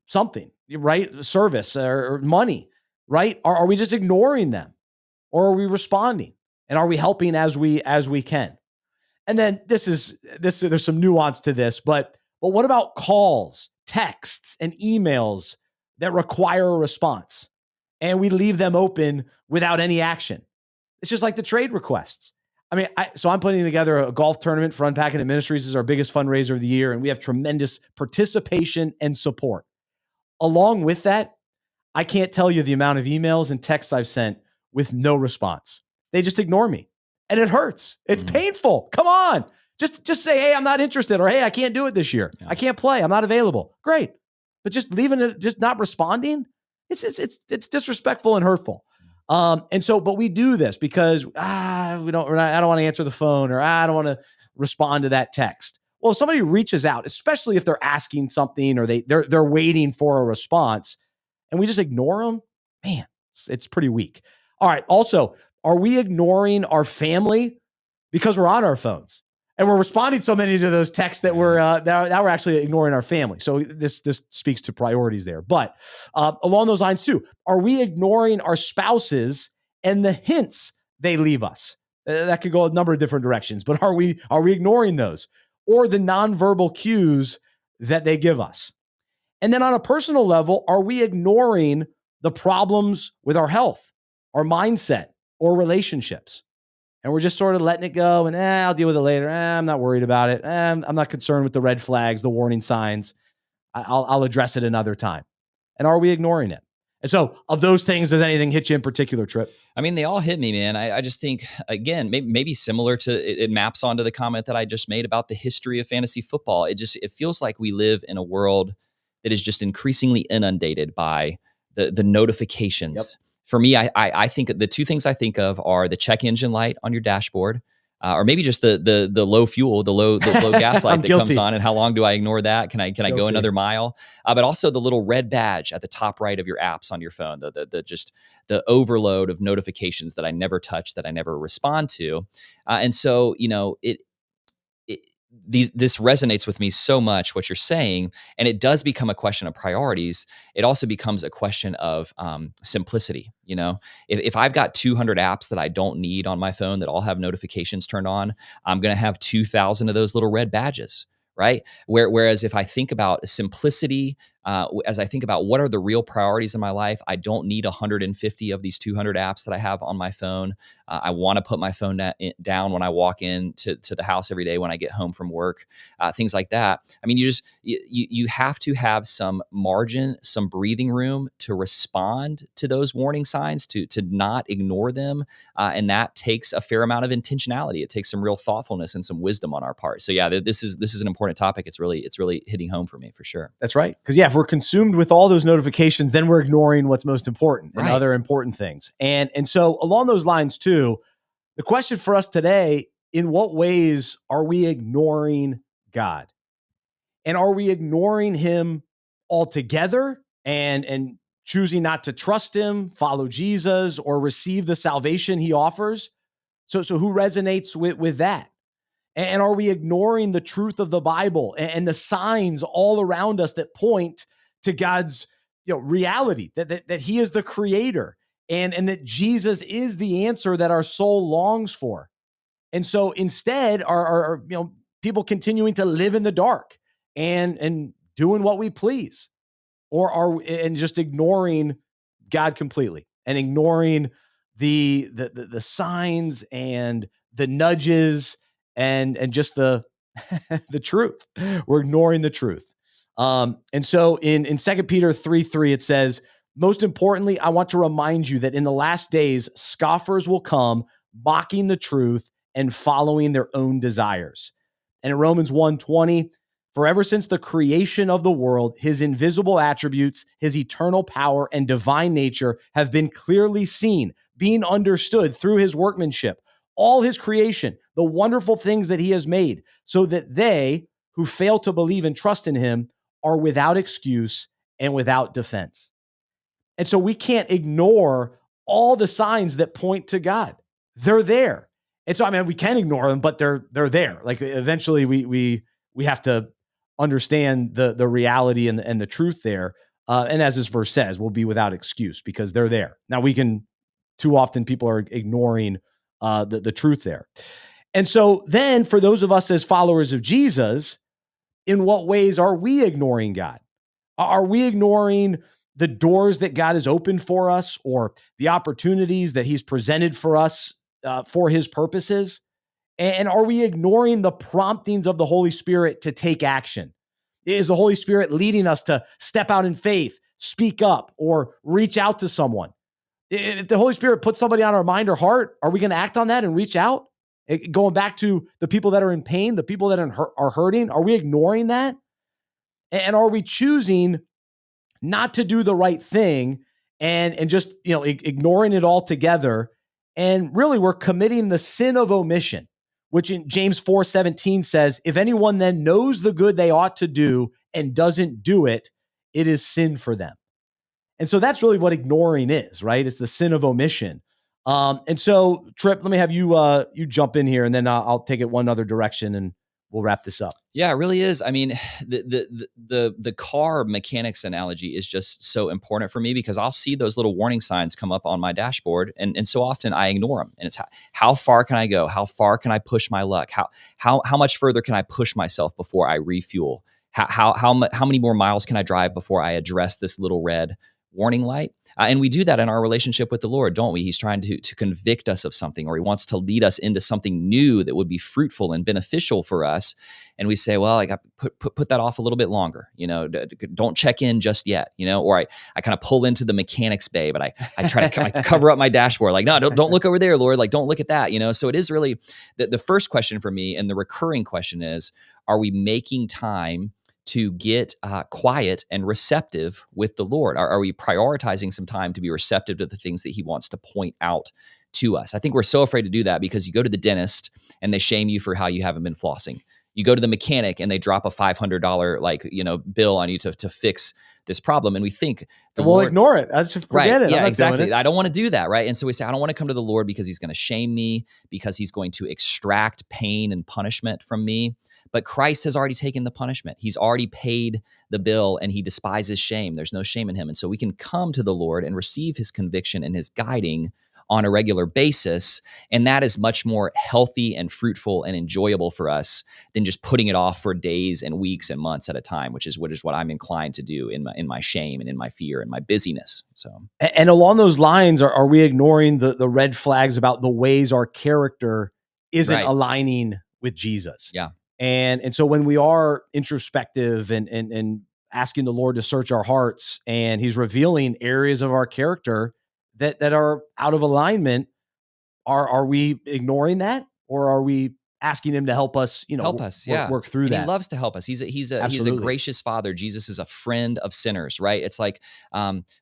A: something, right? Service or money, right? Are we just ignoring them, or are we responding? And are we helping as we can? And then there's some nuance to this, but what about calls, texts, and emails that require a response, and we leave them open without any action? It's just like the trade requests. I mean, so I'm putting together a golf tournament for Unpacking It Ministries. This is our biggest fundraiser of the year, and we have tremendous participation and support. Along with that, I can't tell you the amount of emails and texts I've sent with no response. They just ignore me, and it hurts. It's painful. Come on. Just say, hey, I'm not interested, or hey, I can't do it this year. I can't play. I'm not available. Great. But just leaving it, just not responding, it's disrespectful and hurtful. But we do this because I don't want to answer the phone, or I don't want to respond to that text. Well, if somebody reaches out, especially if they're asking something or they're waiting for a response, and we just ignore them, man, it's pretty weak. All right. Also, are we ignoring our family because we're on our phones and we're responding so many to those texts that we're actually ignoring our family? So this speaks to priorities there. But along those lines too, are we ignoring our spouses and the hints they leave us? That could go a number of different directions, but are we ignoring those, or the nonverbal cues that they give us? And then on a personal level, are we ignoring the problems with our health, our mindset, or relationships? And we're just sort of letting it go, and I'll deal with it later. I'm not worried about it. I'm not concerned with the red flags, the warning signs. I'll address it another time. And are we ignoring it? And so of those things, does anything hit you in particular, Trip?
C: I mean, they all hit me, man. I just think, again, maybe similar to, it maps onto the comment that I just made about the history of fantasy football. It feels like we live in a world that is just increasingly inundated by the notifications.
A: Yep.
C: For me, I think the two things I think of are the check engine light on your dashboard, or maybe just the low fuel, the low gas light that comes on, and how long do I ignore that? Can I go another mile? But also the little red badge at the top right of your apps on your phone, the overload of notifications that I never touch, that I never respond to, and so this resonates with me so much, what you're saying, and it does become a question of priorities. It also becomes a question of simplicity. If I've got 200 apps that I don't need on my phone that all have notifications turned on, I'm going to have 2,000 of those little red badges, right? Whereas if I think about simplicity, as I think about what are the real priorities in my life, I don't need 150 of these 200 apps that I have on my phone. I want to put my phone down when I walk into the house every day when I get home from work, things like that. I mean, you have to have some margin, some breathing room to respond to those warning signs, to not ignore them, and that takes a fair amount of intentionality. It takes some real thoughtfulness and some wisdom on our part. So yeah, this is an important topic. It's really hitting home for me, for sure.
A: That's right. Because if we're consumed with all those notifications, then we're ignoring what's most important and other important things. And so along those lines too, the question for us today, in what ways are we ignoring God? And are we ignoring him altogether and choosing not to trust him, follow Jesus, or receive the salvation he offers? So who resonates with that? And are we ignoring the truth of the Bible and the signs all around us that point to God's reality, that he is the creator and that Jesus is the answer that our soul longs for? And so instead are people continuing to live in the dark and doing what we please, or just ignoring God completely and ignoring the signs and the nudges and just the truth. We're ignoring the truth. And so in 2 Peter 3:3, it says, most importantly, I want to remind you that in the last days, scoffers will come, mocking the truth and following their own desires. And in Romans 1:20, for ever since the creation of the world, his invisible attributes, his eternal power and divine nature have been clearly seen, being understood through his workmanship, all his creation, the wonderful things that he has made, so that they who fail to believe and trust in him are without excuse and without defense. And so we can't ignore all the signs that point to God. They're there. And so, we can ignore them, but they're there. Like eventually we we have to understand the reality and the truth there. And as this verse says, we'll be without excuse because they're there. Now too often people are ignoring the truth there. And so then for those of us as followers of Jesus, in what ways are we ignoring God? Are we ignoring the doors that God has opened for us or the opportunities that he's presented for us for his purposes? And are we ignoring the promptings of the Holy Spirit to take action? Is the Holy Spirit leading us to step out in faith, speak up, or reach out to someone? If the Holy Spirit puts somebody on our mind or heart, are we going to act on that and reach out? Going back to the people that are in pain, the people that are hurting, are we ignoring that? And are we choosing not to do the right thing and just, ignoring it altogether? And really, we're committing the sin of omission, which in James 4:17 says, if anyone then knows the good they ought to do and doesn't do it, it is sin for them. And so that's really what ignoring is, right? It's the sin of omission. And so, Trip, let me have you jump in here, and then I'll take it one other direction, and we'll wrap this up.
C: Yeah, it really is. I mean, the car mechanics analogy is just so important for me because I'll see those little warning signs come up on my dashboard, and so often I ignore them. And it's how far can I go? How far can I push my luck? How much further can I push myself before I refuel? How many more miles can I drive before I address this little red warning light? And we do that in our relationship with the Lord, don't we? He's trying to convict us of something, or he wants to lead us into something new that would be fruitful and beneficial for us. And we say, well, I got put that off a little bit longer, don't check in just yet, or I kind of pull into the mechanics bay, but I try to cover up my dashboard. Like, no, don't look over there, Lord. Like, don't look at that, So it is really the first question for me, and the recurring question is, are we making time to get quiet and receptive with the Lord? Are we prioritizing some time to be receptive to the things that he wants to point out to us? I think we're so afraid to do that because you go to the dentist and they shame you for how you haven't been flossing. You go to the mechanic and they drop a $500 bill on you to fix this problem. And we think
A: we'll ignore it. I just forget it.
C: Yeah, exactly. I don't want to do that. Right. And so we say, I don't want to come to the Lord because he's going to shame me, because he's going to extract pain and punishment from me. But Christ has already taken the punishment. He's already paid the bill, and he despises shame. There's no shame in him. And so we can come to the Lord and receive his conviction and his guiding on a regular basis. And that is much more healthy and fruitful and enjoyable for us than just putting it off for days and weeks and months at a time, which is what I'm inclined to do in my shame and in my fear and my busyness. So,
A: and along those lines, are we ignoring the red flags about the ways our character isn't aligning with Jesus?
C: Yeah.
A: And so when we are introspective and asking the Lord to search our hearts, and he's revealing areas of our character that are out of alignment, are we ignoring that, or are we asking him to help us, work through that?
C: He loves to help us. He's a gracious father. Jesus is a friend of sinners, right? It's like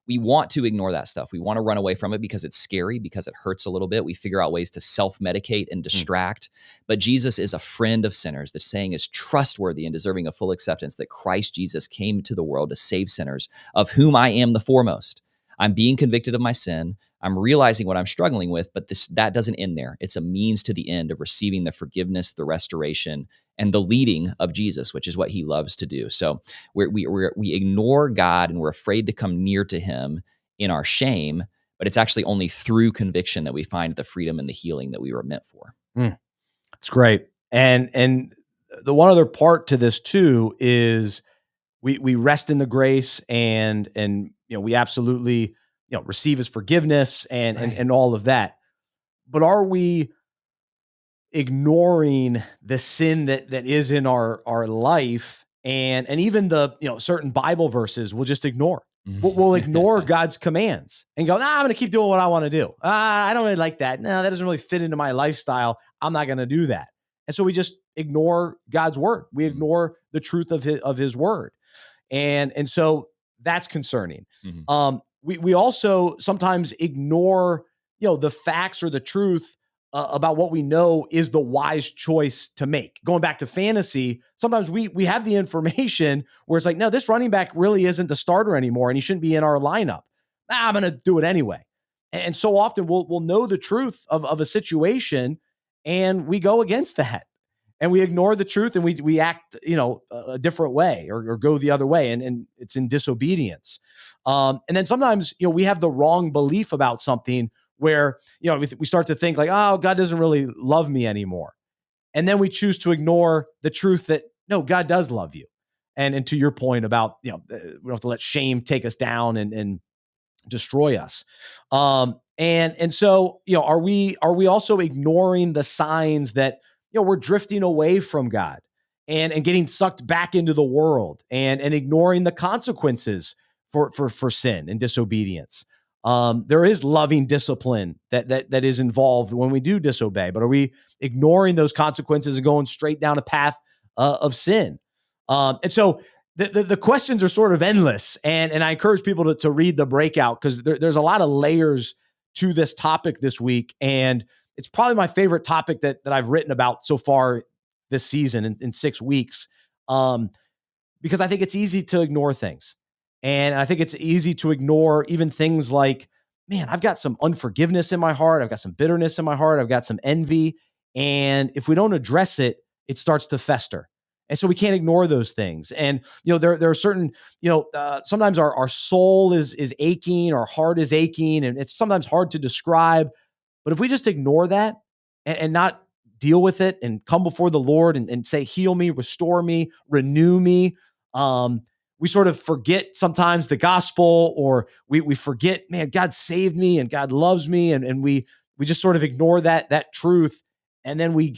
C: we want to ignore that stuff. We want to run away from it because it's scary, because it hurts a little bit. We figure out ways to self-medicate and distract. But Jesus is a friend of sinners. The saying is trustworthy and deserving of full acceptance, that Christ Jesus came to the world to save sinners, of whom I am the foremost. I'm being convicted of my sin. I'm realizing what I'm struggling with, but that doesn't end there. It's a means to the end of receiving the forgiveness, the restoration, and the leading of Jesus, which is what he loves to do. So we ignore God, and we're afraid to come near to him in our shame, but it's actually only through conviction that we find the freedom and the healing that we were meant for.
A: It's great. And the one other part to this too is we rest in the grace and we absolutely receive his forgiveness and all of that. But are we ignoring the sin that is in our life, and even the certain Bible verses we'll just ignore? We'll ignore God's commands and go, I'm going to keep doing what I want to do. I don't really like that. No, that doesn't really fit into my lifestyle. I'm not going to do that. And so we just ignore God's word. We ignore the truth of his word. And so that's concerning. We also sometimes ignore, the facts or the truth about what we know is the wise choice to make. Going back to fantasy, sometimes we have the information where it's like, no, this running back really isn't the starter anymore, and he shouldn't be in our lineup. I'm going to do it anyway. And so often we'll know the truth of a situation, and we go against that. and we ignore the truth, and we act, a different way or go the other way. And it's in disobedience. And then sometimes, we have the wrong belief about something where, we start to think like, oh, God doesn't really love me anymore. And then we choose to ignore the truth that, no, God does love you. And to your point about, we don't have to let shame take us down and destroy us. And so, are we also ignoring the signs that, we're drifting away from God and getting sucked back into the world and ignoring the consequences for sin and disobedience? There is loving discipline that is involved when we do disobey, but are we ignoring those consequences and going straight down a path of sin? And so the questions are sort of endless, and I encourage people to read the breakout, because there's a lot of layers to this topic this week, and it's probably my favorite topic that I've written about so far this season in 6 weeks, because I think it's easy to ignore things. And I think it's easy to ignore even things like, man, I've got some unforgiveness in my heart. I've got some bitterness in my heart. I've got some envy. And if we don't address it, it starts to fester. And so we can't ignore those things. And, there are certain, sometimes our soul is aching, our heart is aching, and it's sometimes hard to describe. But if we just ignore that and not deal with it and come before the Lord and say, heal me, restore me, renew me, we sort of forget sometimes the gospel, or we forget, man, God saved me and God loves me. And we just sort of ignore that truth. And then we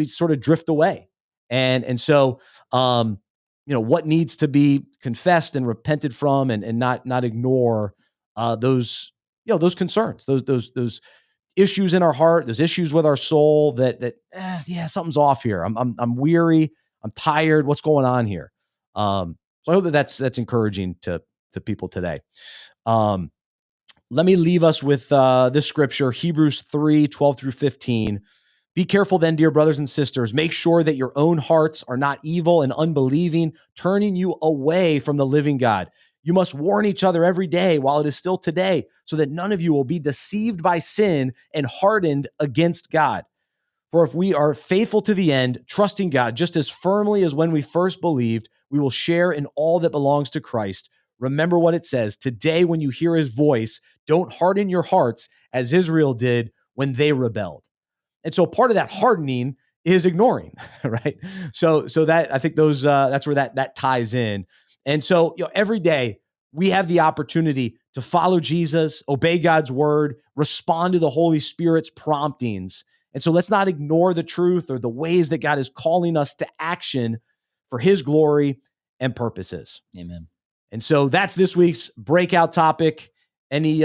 A: sort of drift away. And so, what needs to be confessed and repented from, and not ignore those concerns, those issues in our heart, those issues with our soul that something's off here. I'm weary. I'm tired. What's going on here? So I hope that's encouraging to people today. Let me leave us with this scripture, Hebrews 3:12-15. Be careful then, dear brothers and sisters. Make sure that your own hearts are not evil and unbelieving, turning you away from the living God. You must warn each other every day while it is still today, so that none of you will be deceived by sin and hardened against God. For if we are faithful to the end, trusting God just as firmly as when we first believed, we will share in all that belongs to Christ. Remember what it says, today when you hear his voice, don't harden your hearts as Israel did when they rebelled. And so part of that hardening is ignoring, right? So that, I think that's where that ties in. And so, every day we have the opportunity to follow Jesus, obey God's word, respond to the Holy Spirit's promptings. And so let's not ignore the truth or the ways that God is calling us to action for his glory and purposes.
C: Amen.
A: And so that's this week's breakout topic. Any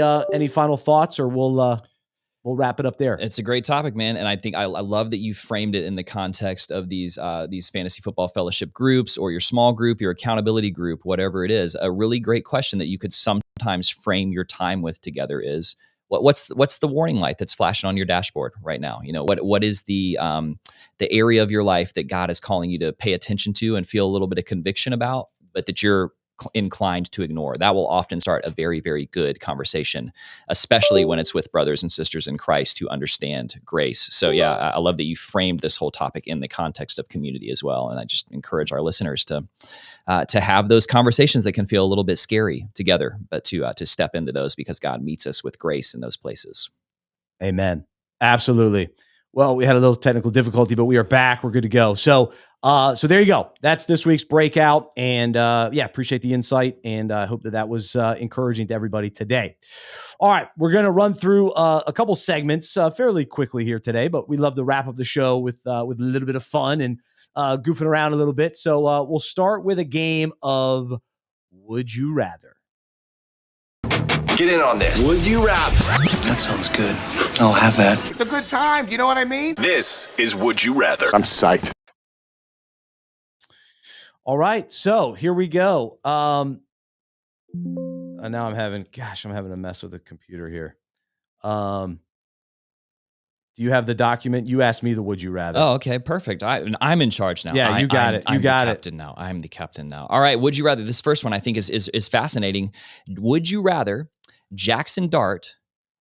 A: final thoughts, or we'll wrap it up there?
C: It's a great topic, man. And I think I love that you framed it in the context of these fantasy football fellowship groups, or your small group, your accountability group, whatever it is. A really great question that you could sometimes frame your time with together is, what's the warning light that's flashing on your dashboard right now? What is the area of your life that God is calling you to pay attention to and feel a little bit of conviction about, but that you're inclined to ignore? That will often start a very, very good conversation, especially when it's with brothers and sisters in Christ who understand grace. So yeah, I love that you framed this whole topic in the context of community as well. And I just encourage our listeners to have those conversations that can feel a little bit scary together, but to step into those, because God meets us with grace in those places.
A: Amen. Absolutely. Well, we had a little technical difficulty, but we are back. We're good to go. So there you go. That's this week's breakout. And appreciate the insight. And I hope that was encouraging to everybody today. All right. We're going to run through a couple segments fairly quickly here today, but we love to wrap up the show with a little bit of fun and goofing around a little bit. So we'll start with a game of Would You Rather.
B: Get in on this.
E: Would you rather?
F: That sounds good. I'll have that.
B: It's a good time. Do you know what I mean?
E: This is Would You Rather.
D: I'm psyched.
A: All right. So here we go. And now I'm having a mess with the computer here. Do you have the document? You asked me the Would You Rather.
C: Oh, okay. Perfect. I'm in charge now.
A: Yeah, you got it. You got it.
C: Captain now. I'm the captain now. All right. Would you rather? This first one I think is fascinating. Would you rather Jackson Dart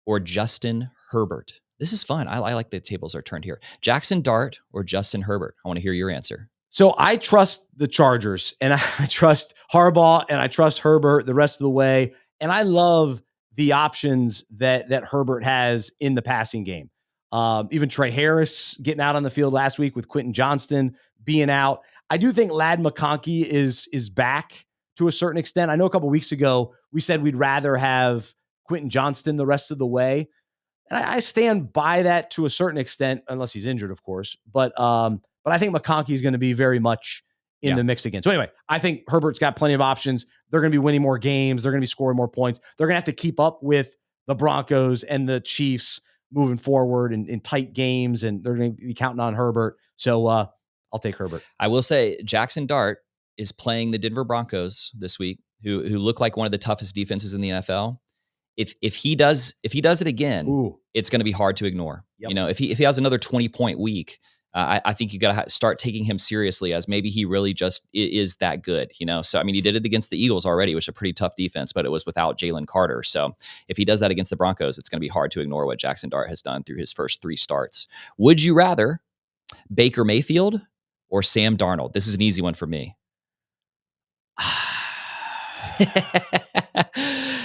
C: or Justin Herbert? This is fun. I like the tables are turned here. Jackson Dart or Justin Herbert? I want to hear your answer.
A: So I trust the Chargers, and I trust Harbaugh, and I trust Herbert the rest of the way. And I love the options that Herbert has in the passing game. Even Trey Harris getting out on the field last week with Quentin Johnston being out. I do think Ladd McConkey is back to a certain extent. I know a couple weeks ago we said we'd rather have Quentin Johnston the rest of the way. And I stand by that to a certain extent, unless he's injured, of course. But I think McConkey is going to be very much in the mix again. So anyway, I think Herbert's got plenty of options. They're going to be winning more games. They're going to be scoring more points. They're going to have to keep up with the Broncos and the Chiefs moving forward in tight games, and they're going to be counting on Herbert. So I'll take Herbert.
C: I will say Jackson Dart is playing the Denver Broncos this week, who look like one of the toughest defenses in the NFL. If he does it again, it's going to be hard to ignore. Yep. You know, if he has another 20-point week, I think you got to start taking him seriously, as maybe he really just is that good. You know, so I mean, he did it against the Eagles already, which is a pretty tough defense, but it was without Jalen Carter. So if he does that against the Broncos, it's going to be hard to ignore what Jackson Dart has done through his first 3 starts. Would you rather Baker Mayfield or Sam Darnold? This is an easy one for me.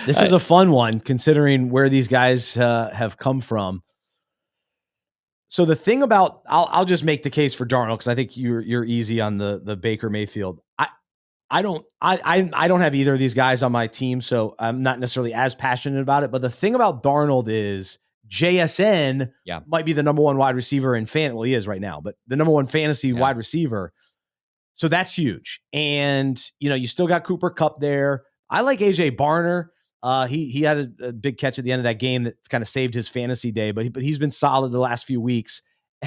A: This is a fun one, considering where these guys have come from. So the thing about, I'll just make the case for Darnold, because I think you're easy on the Baker Mayfield. I don't have either of these guys on my team, so I'm not necessarily as passionate about it. But the thing about Darnold is JSN might be the number 1 wide receiver in well, he is right now, but the number 1 fantasy wide receiver. So that's huge. And, you know, you still got Cooper Kupp there. I like AJ Barner. He had a big catch at the end of that game that kind of saved his fantasy day, but he's been solid the last few weeks.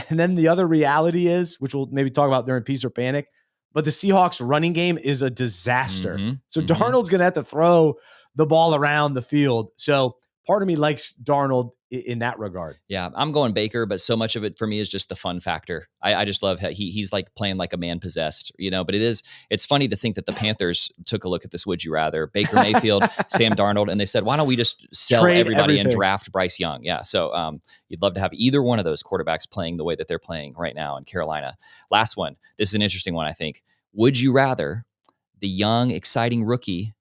A: And then the other reality is, which we'll maybe talk about during Peace or Panic, but the Seahawks running game is a disaster. So Darnold's going to have to throw the ball around the field. So part of me likes Darnold in that regard.
C: Yeah, I'm going Baker, but so much of it for me is just the fun factor. I just love how he's like playing like a man possessed, you know, but it's funny to think that the Panthers took a look at this would you rather, Baker Mayfield, Sam Darnold, and they said, why don't we just sell everybody and draft Bryce Young? Yeah, so you'd love to have either one of those quarterbacks playing the way that they're playing right now in Carolina. Last one, this is an interesting one, I think. Would you rather the young, exciting rookie,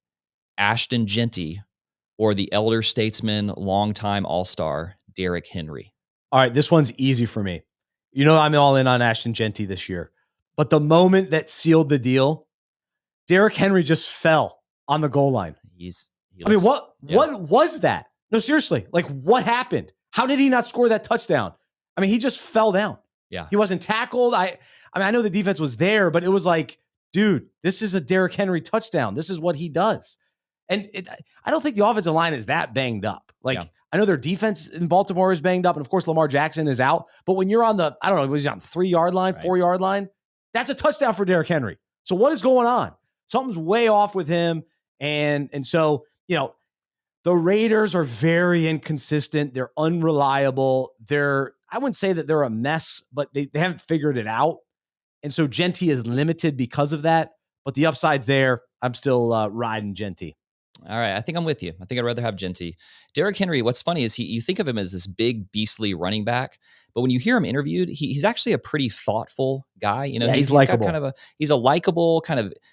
C: Ashton Genty, or the elder statesman, longtime all-star, Derrick Henry?
A: All right, this one's easy for me. You know, I'm all in on Ashton Genty this year. But the moment that sealed the deal, Derrick Henry just fell on the goal line. What was that? No, seriously. Like, what happened? How did he not score that touchdown? I mean, he just fell down.
C: Yeah.
A: He wasn't tackled. I know the defense was there, but it was like, dude, this is a Derrick Henry touchdown. This is what he does. And I don't think the offensive line is that banged up. I know their defense in Baltimore is banged up, and of course Lamar Jackson is out. But when you're on the, I don't know, was he on the 3-yard line, 4-yard line? That's a touchdown for Derrick Henry. So what is going on? Something's way off with him. And so, you know, the Raiders are very inconsistent. They're unreliable. I wouldn't say that they're a mess, but they haven't figured it out. And so Genty is limited because of that. But the upside's there. I'm still riding Genty.
C: All right, I think I'm with you. I think I'd rather have Genty. Derrick Henry, what's funny is you think of him as this big, beastly running back, but when you hear him interviewed, he's actually a pretty thoughtful guy. You know,
A: he's likable.
C: He's a likable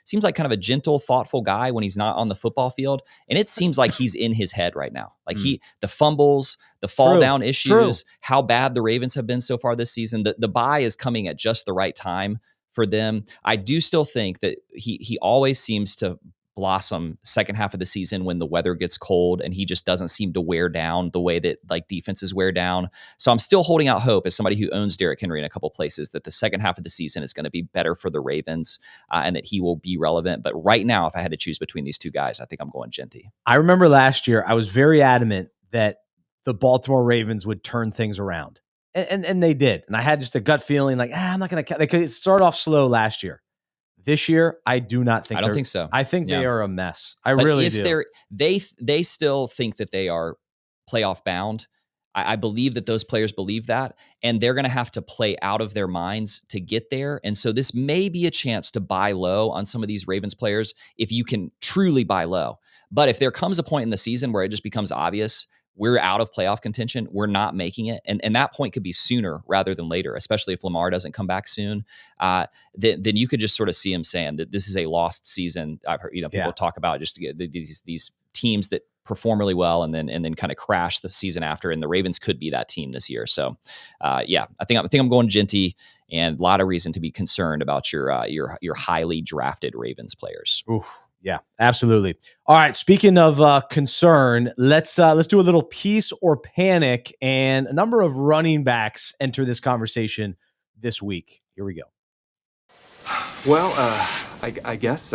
C: seems like kind of a gentle, thoughtful guy when he's not on the football field. And it seems like he's in his head right now. Like the fumbles, the fall down issues, how bad the Ravens have been so far this season. The bye is coming at just the right time for them. I do still think that he always seems to blossom second half of the season when the weather gets cold and he just doesn't seem to wear down the way that like defenses wear down. So I'm still holding out hope as somebody who owns Derrick Henry in a couple places that the second half of the season is going to be better for the Ravens and that he will be relevant. But right now, if I had to choose between these two guys, I think I'm going Genty.
A: I remember last year, I was very adamant that the Baltimore Ravens would turn things around. And they did. And I had just a gut feeling like, I'm not going to, they could start off slow last year. This year, I do not think.
C: I don't think so.
A: I think they are a mess. I really do.
C: They still think that they are playoff bound. I believe that those players believe that, and they're going to have to play out of their minds to get there. And so this may be a chance to buy low on some of these Ravens players if you can truly buy low. But if there comes a point in the season where it just becomes obvious we're out of playoff contention. We're not making it. And that point could be sooner rather than later, especially if Lamar doesn't come back soon. Then you could just sort of see him saying that this is a lost season. I've heard, people talk about just to get these teams that perform really well and then kind of crash the season after. And the Ravens could be that team this year. So I think I'm going Genty, and a lot of reason to be concerned about your highly drafted Ravens players.
A: Oof. Yeah, absolutely. All right. Speaking of concern, let's do a little peace or panic, and a number of running backs enter this conversation this week. Here we go.
G: Well, I guess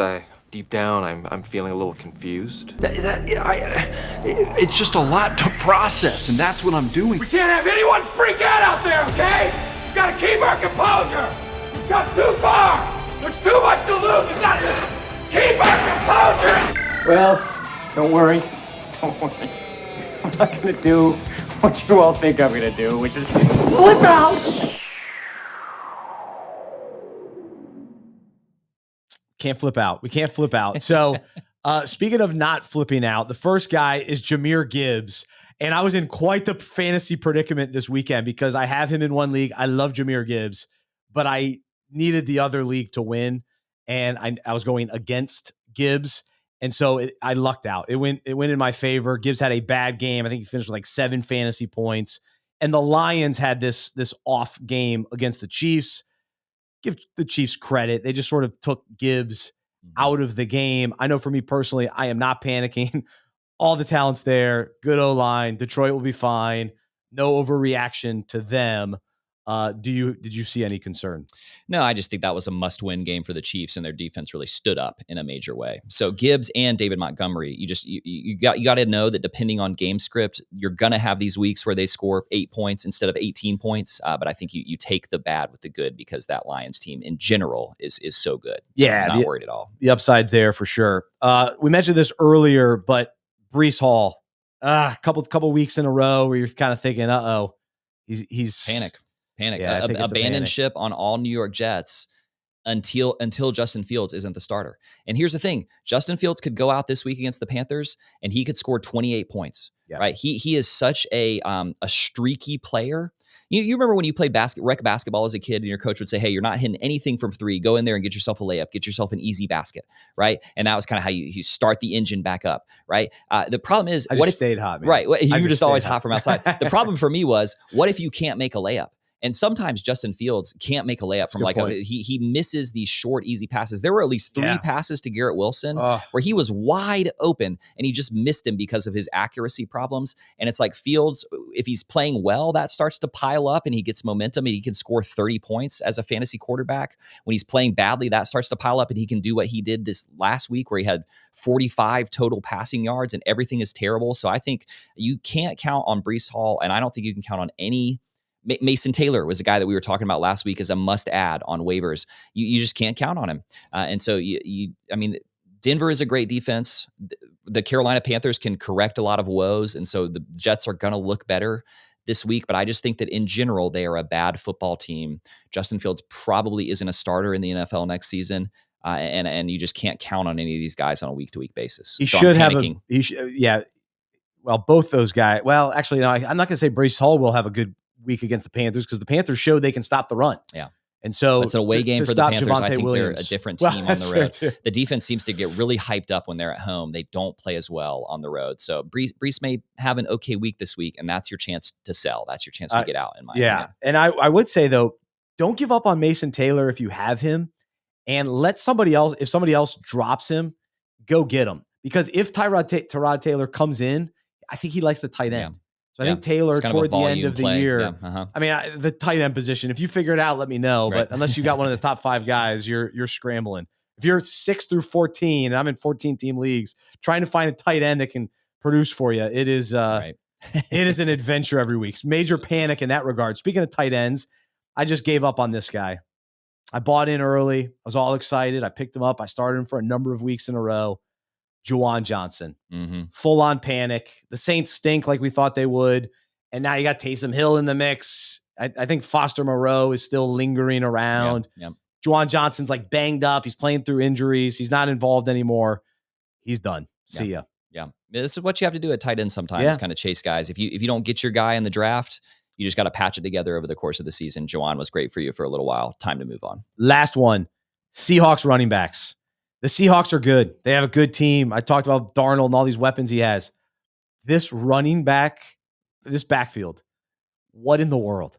G: deep down I'm feeling a little confused.
F: It's just a lot to process, and that's what I'm doing.
B: We can't have anyone freak out there, okay? We've got to keep our composure. We've got too far. There's too much to lose. We've got to keep our composure.
H: Well, don't worry. I'm not going to do what you all think I'm going to do, which is flip out.
A: Can't flip out. We can't flip out. So speaking of not flipping out, the first guy is Jahmyr Gibbs. And I was in quite the fantasy predicament this weekend because I have him in one league. I love Jahmyr Gibbs, but I needed the other league to win. And I was going against Gibbs. And so I lucked out. It went in my favor. Gibbs had a bad game. I think he finished with like 7 fantasy points. And the Lions had this off game against the Chiefs. Give the Chiefs credit. They just sort of took Gibbs out of the game. I know for me personally, I am not panicking. All the talent's there. Good O-line. Detroit will be fine. No overreaction to them. Did you see any concern?
C: No, I just think that was a must-win game for the Chiefs, and their defense really stood up in a major way. So Gibbs and David Montgomery, you got to know that depending on game script, you're gonna have these weeks where they score 8 points instead of 18 points. But I think you take the bad with the good because that Lions team in general is so good. So
A: Yeah,
C: I'm not worried at all.
A: The upside's there for sure. We mentioned this earlier, but Breece Hall, couple weeks in a row where you're kind of thinking, he's
C: Panic.
A: Yeah,
C: Abandon ship on all New York Jets until Justin Fields isn't the starter. And here's the thing. Justin Fields could go out this week against the Panthers and he could score 28 points. Yeah. Right. He is such a streaky player. You remember when you played rec basketball as a kid and your coach would say, hey, you're not hitting anything from 3. Go in there and get yourself a layup, get yourself an easy basket. Right. And that was kind of how you start the engine back up. Right. The problem is,
A: what if stayed hot, man.
C: Right. You were just always hot from outside. The problem for me was, what if you can't make a layup? And sometimes Justin Fields can't make a layup from he misses these short, easy passes. There were at least 3 passes to Garrett Wilson where he was wide open and he just missed him because of his accuracy problems. And it's like Fields, if he's playing well, that starts to pile up and he gets momentum and he can score 30 points as a fantasy quarterback. When he's playing badly, that starts to pile up and he can do what he did this last week where he had 45 total passing yards and everything is terrible. So I think you can't count on Breece Hall, and I don't think you can count on any. Mason Taylor was a guy that we were talking about last week as a must add on waivers. You just can't count on him. And so Denver is a great defense. The Carolina Panthers can correct a lot of woes. And so the Jets are going to look better this week. But I just think that in general, they are a bad football team. Justin Fields probably isn't a starter in the NFL next season. And you just can't count on any of these guys on a week-to-week basis.
A: He should have well, both those guys. Well, actually, no, I'm not going to say Breece Hall will have a good week against the Panthers because the Panthers showed they can stop the run.
C: Yeah.
A: And so
C: it's an away game for the Panthers. I think
A: Williams.
C: They're a different team on the road. The defense seems to get really hyped up when they're at home. They don't play as well on the road. So Breece may have an okay week this week, and that's your chance to sell. That's your chance to get out, in my opinion.
A: And I would say, though, don't give up on Mason Taylor if you have him, and let somebody else, if somebody else drops him, go get him. Because if Tyrod Taylor comes in, I think he likes the tight end. So I think Taylor toward the end of the year, I mean, the tight end position, if you figure it out, let me know. Right. But unless you got one of the top 5 guys, you're scrambling. If you're 6 through 14, and I'm in 14 team leagues, trying to find a tight end that can produce for you, it is it is an adventure every week. Major panic in that regard. Speaking of tight ends, I just gave up on this guy. I bought in early. I was all excited. I picked him up. I started him for a number of weeks in a row. Juwan Johnson, full on panic. The Saints stink like we thought they would. And now you got Taysom Hill in the mix. I think Foster Moreau is still lingering around. Juwan Johnson's like banged up. He's playing through injuries. He's not involved anymore. He's done. See ya.
C: Yeah. This is what you have to do at tight end sometimes,
A: Yeah.
C: kind of chase guys. If you don't get your guy in the draft, you just got to patch it together over the course of the season. Juwan was great for you for a little while. Time to move on.
A: Last one, Seahawks running backs. The Seahawks are good. They have a good team. I talked about Darnold and all these weapons he has. This running back, this backfield, what in the world?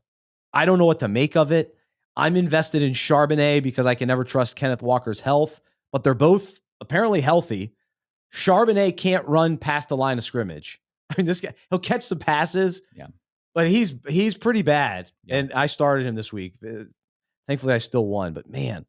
A: I don't know what to make of it. I'm invested in Charbonnet because I can never trust Kenneth Walker's health, but they're both apparently healthy. Charbonnet can't run past the line of scrimmage. I mean, this guy, he'll catch some passes, but he's pretty bad. Yeah. And I started him this week. Thankfully, I still won, but man.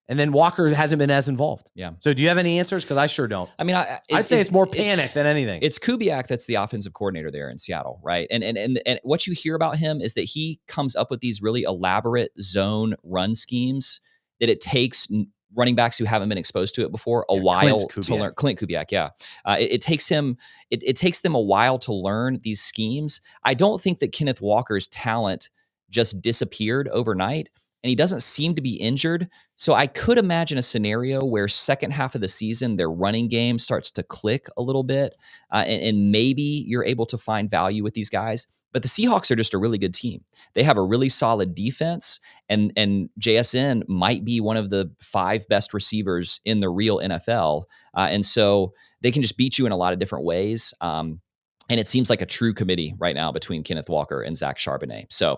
A: And then Walker hasn't been as involved.
C: Yeah.
A: So do you have any answers? Because I sure don't.
C: I mean,
A: I'd say it's more panic than anything.
C: It's Kubiak that's the offensive coordinator there in Seattle, right? And what you hear about him is that he comes up with these really elaborate zone run schemes that it takes running backs who haven't been exposed to it before a while to learn. Clint Kubiak, yeah. It takes them a while to learn these schemes. I don't think that Kenneth Walker's talent just disappeared overnight. And he doesn't seem to be injured. So I could imagine a scenario where second half of the season, their running game starts to click a little bit. And maybe you're able to find value with these guys. But the Seahawks are just a really good team. They have a really solid defense. And JSN might be one of the 5 best receivers in the real NFL. And so they can just beat you in a lot of different ways. And it seems like a true committee right now between Kenneth Walker and Zach Charbonnet. So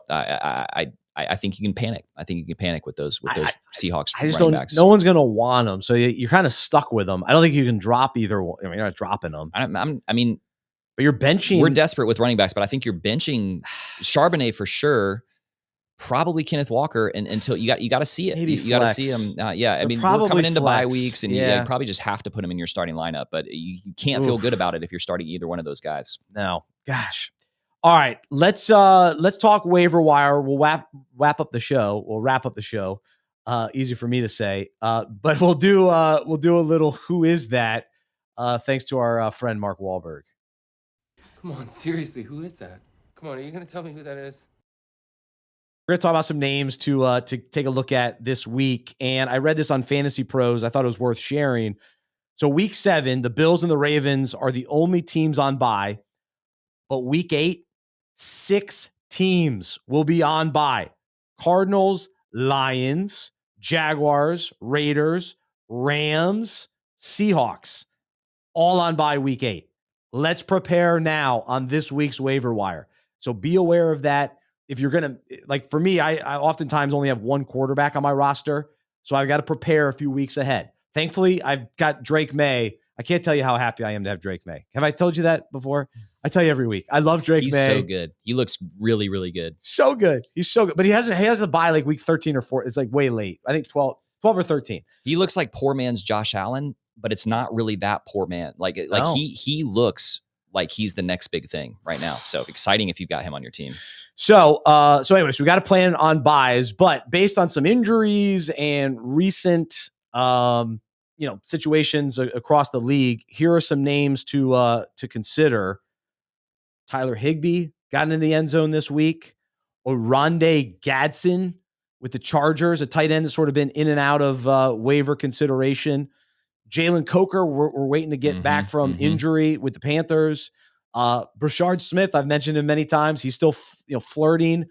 C: I think you can panic. I think you can panic with those Seahawks.
A: I just don't. Backs. No one's going to want them, so you're kind of stuck with them. I don't think you can drop either one. I mean, you're not dropping them.
C: I mean,
A: but you're benching.
C: We're desperate with running backs, but I think you're benching Charbonnet for sure. Probably Kenneth Walker, and until you got to see it.
A: Maybe
C: you got to see him. Yeah, I mean, we're coming into bye weeks, and you probably just have to put him in your starting lineup. But you can't feel good about it if you're starting either one of those guys.
A: No, gosh. All right, let's talk waiver wire. We'll wrap up the show. We'll wrap up the show. Easy for me to say, but we'll do a little who is that? Thanks to our friend Mark Wahlberg.
G: Come on, seriously, who is that? Come on, are you going to tell me who that is?
A: We're going to talk about some names to take a look at this week, and I read this on Fantasy Pros. I thought it was worth sharing. So week 7, the Bills and the Ravens are the only teams on bye, but week 8. 6 teams will be on bye. Cardinals, Lions, Jaguars, Raiders, Rams, Seahawks, all on bye week 8. Let's prepare now on this week's waiver wire. So be aware of that. If you're going to, like for me, I oftentimes only have one quarterback on my roster. So I've got to prepare a few weeks ahead. Thankfully, I've got Drake May. I can't tell you how happy I am to have Drake May. Have I told you that before? I tell you every week. I love Drake May.
C: He's so good. He looks really, really good.
A: So good. He's so good. But he has the bye like week 13 or 14. It's like way late. I think 12 or 13.
C: He looks like poor man's Josh Allen, but it's not really that poor man. Like
A: No.
C: he looks like he's the next big thing right now. So exciting if you've got him on your team.
A: So anyways, we got to plan on buys, but based on some injuries and recent situations across the league, here are some names to consider. Tyler Higbee got in the end zone this week. Oronde Gadsden with the Chargers, a tight end that's sort of been in and out of waiver consideration. Jalen Coker, we're waiting to get back from injury with the Panthers. Brashard Smith, I've mentioned him many times. He's still floating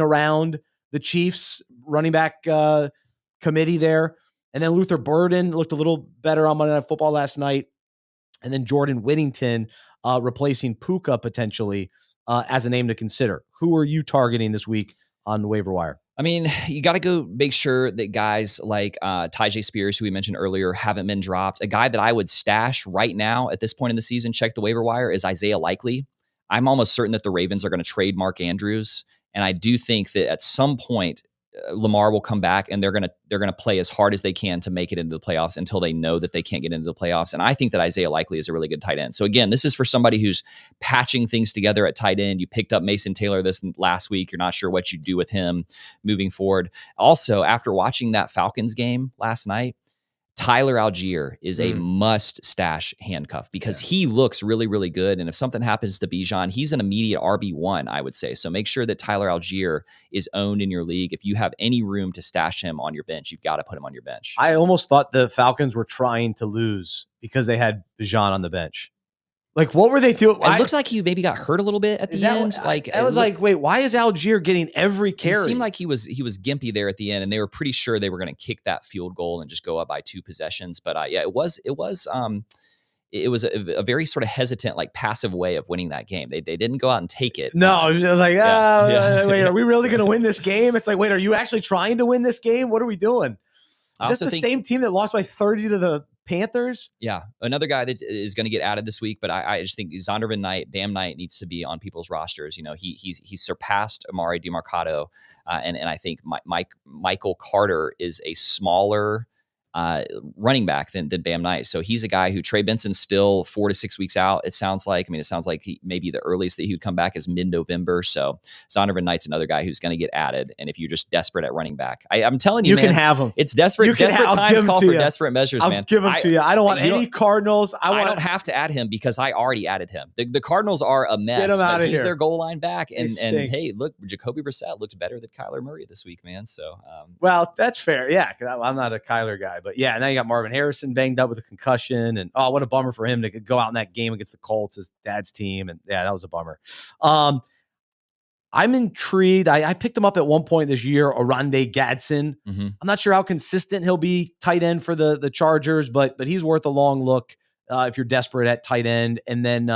A: around the Chiefs running back committee there. And then Luther Burden looked a little better on Monday Night Football last night. And then Jordan Whittington replacing Puka potentially as a name to consider. Who are you targeting this week on the waiver wire?
C: I mean, you got to go make sure that guys like Tyjae Spears, who we mentioned earlier, haven't been dropped. A guy that I would stash right now at this point in the season, check the waiver wire, is Isaiah Likely. I'm almost certain that the Ravens are going to trade Mark Andrews. And I do think that at some point, Lamar will come back and they're gonna play as hard as they can to make it into the playoffs until they know that they can't get into the playoffs. And I think that Isaiah Likely is a really good tight end. So again, this is for somebody who's patching things together at tight end. You picked up Mason Taylor this last week. You're not sure what you do with him moving forward. Also, after watching that Falcons game last night, Tyler Algier is a must stash handcuff because he looks really, really good. And if something happens to Bijan, he's an immediate RB1, I would say. So make sure that Tyler Algier is owned in your league. If you have any room to stash him on your bench, you've got to put him on your bench.
A: I almost thought the Falcons were trying to lose because they had Bijan on the bench. Like, what were they doing?
C: It looks like he maybe got hurt a little bit at the end.
A: I was like, wait, why is Algier getting every carry?
C: It seemed like he was gimpy there at the end, and they were pretty sure they were going to kick that field goal and just go up by 2 possessions. But it was a very sort of hesitant, like passive way of winning that game. They didn't go out and take it.
A: No, I was like, wait, are we really going to win this game? It's like, wait, are you actually trying to win this game? What are we doing? Is this the same team that lost by 30 to the Panthers?
C: Yeah, another guy that is going to get added this week, but I just think Zondervan Knight, Bam Knight needs to be on people's rosters. You know, he's surpassed Amari DeMarcado, and I think Michael Carter is a smaller running back than Bam Knight. So he's a guy who Trey Benson's still 4 to 6 weeks out. It sounds like maybe the earliest that he would come back is mid-November. So Zondervan Knight's another guy who's going to get added. And if you're just desperate at running back, I'm telling you, man,
A: can have him.
C: It's desperate. Desperate times call for desperate measures, man.
A: I'll give him to you. I don't want any Cardinals.
C: I don't have to add him because I already added him. The Cardinals are a mess.
A: Get him out of
C: he's
A: here.
C: Their goal line back. And hey, look, Jacoby Brissett looked better than Kyler Murray this week, man. So,
A: well, that's fair. Yeah, I'm not a Kyler guy, but yeah, now you got Marvin Harrison banged up with a concussion, and what a bummer for him to go out in that game against the Colts, his dad's team, and yeah, that was a bummer. I'm intrigued. I picked him up at one point this year, Oronde Gadsden.
C: Mm-hmm.
A: I'm not sure how consistent he'll be tight end for the Chargers, but he's worth a long look if you're desperate at tight end. And then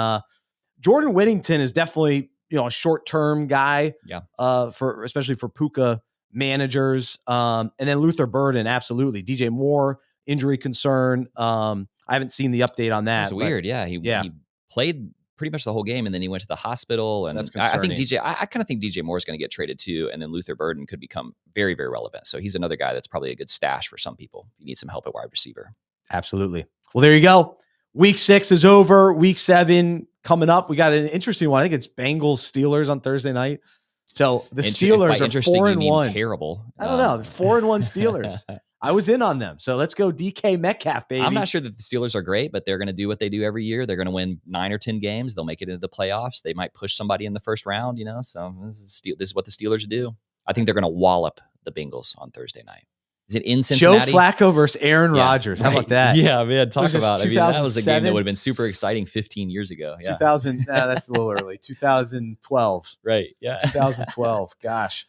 A: Jordan Whittington is definitely a short-term guy.
C: Yeah.
A: Especially for Puka managers. And then Luther Burden, absolutely. DJ Moore, injury concern. I haven't seen the update on that.
C: That's weird. Yeah. He played pretty much the whole game, and then he went to the hospital. And I think I kind of think DJ Moore is going to get traded too. And then Luther Burden could become very, very relevant. So he's another guy that's probably a good stash for some people if you need some help at wide receiver.
A: Absolutely. Well, there you go. Week 6 is over. Week 7 coming up. We got an interesting one. I think it's Bengals Steelers on Thursday night. So the Steelers are 4-1.
C: Terrible.
A: I don't know. 4-1 Steelers. I was in on them. So let's go DK Metcalf, baby.
C: I'm not sure that the Steelers are great, but they're going to do what they do every year. They're going to win 9 or 10 games. They'll make it into the playoffs. They might push somebody in the first round, so this is what the Steelers do. I think they're going to wallop the Bengals on Thursday night. Is it in Cincinnati?
A: Joe Flacco versus Aaron Rodgers. How about that?
C: Yeah, man. Talk about it.
A: That
C: was a game that would have been super exciting 15 years ago. Yeah.
A: 2000. That's a little early. 2012.
C: Right. Yeah.
A: 2012. Gosh.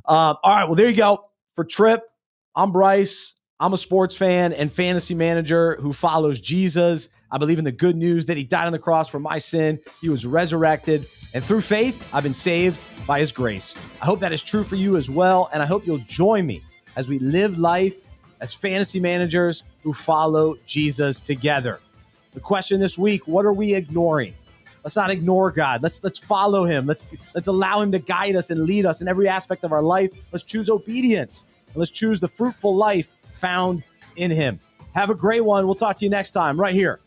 A: All right. Well, there you go. For Trip, I'm Bryce. I'm a sports fan and fantasy manager who follows Jesus. I believe in the good news that he died on the cross for my sin. He was resurrected. And through faith, I've been saved by his grace. I hope that is true for you as well. And I hope you'll join me as we live life as fantasy managers who follow Jesus together. The question this week, what are we ignoring? Let's not ignore God. Let's follow him. Let's allow him to guide us and lead us in every aspect of our life. Let's choose obedience. And let's choose the fruitful life found in him. Have a great one. We'll talk to you next time right here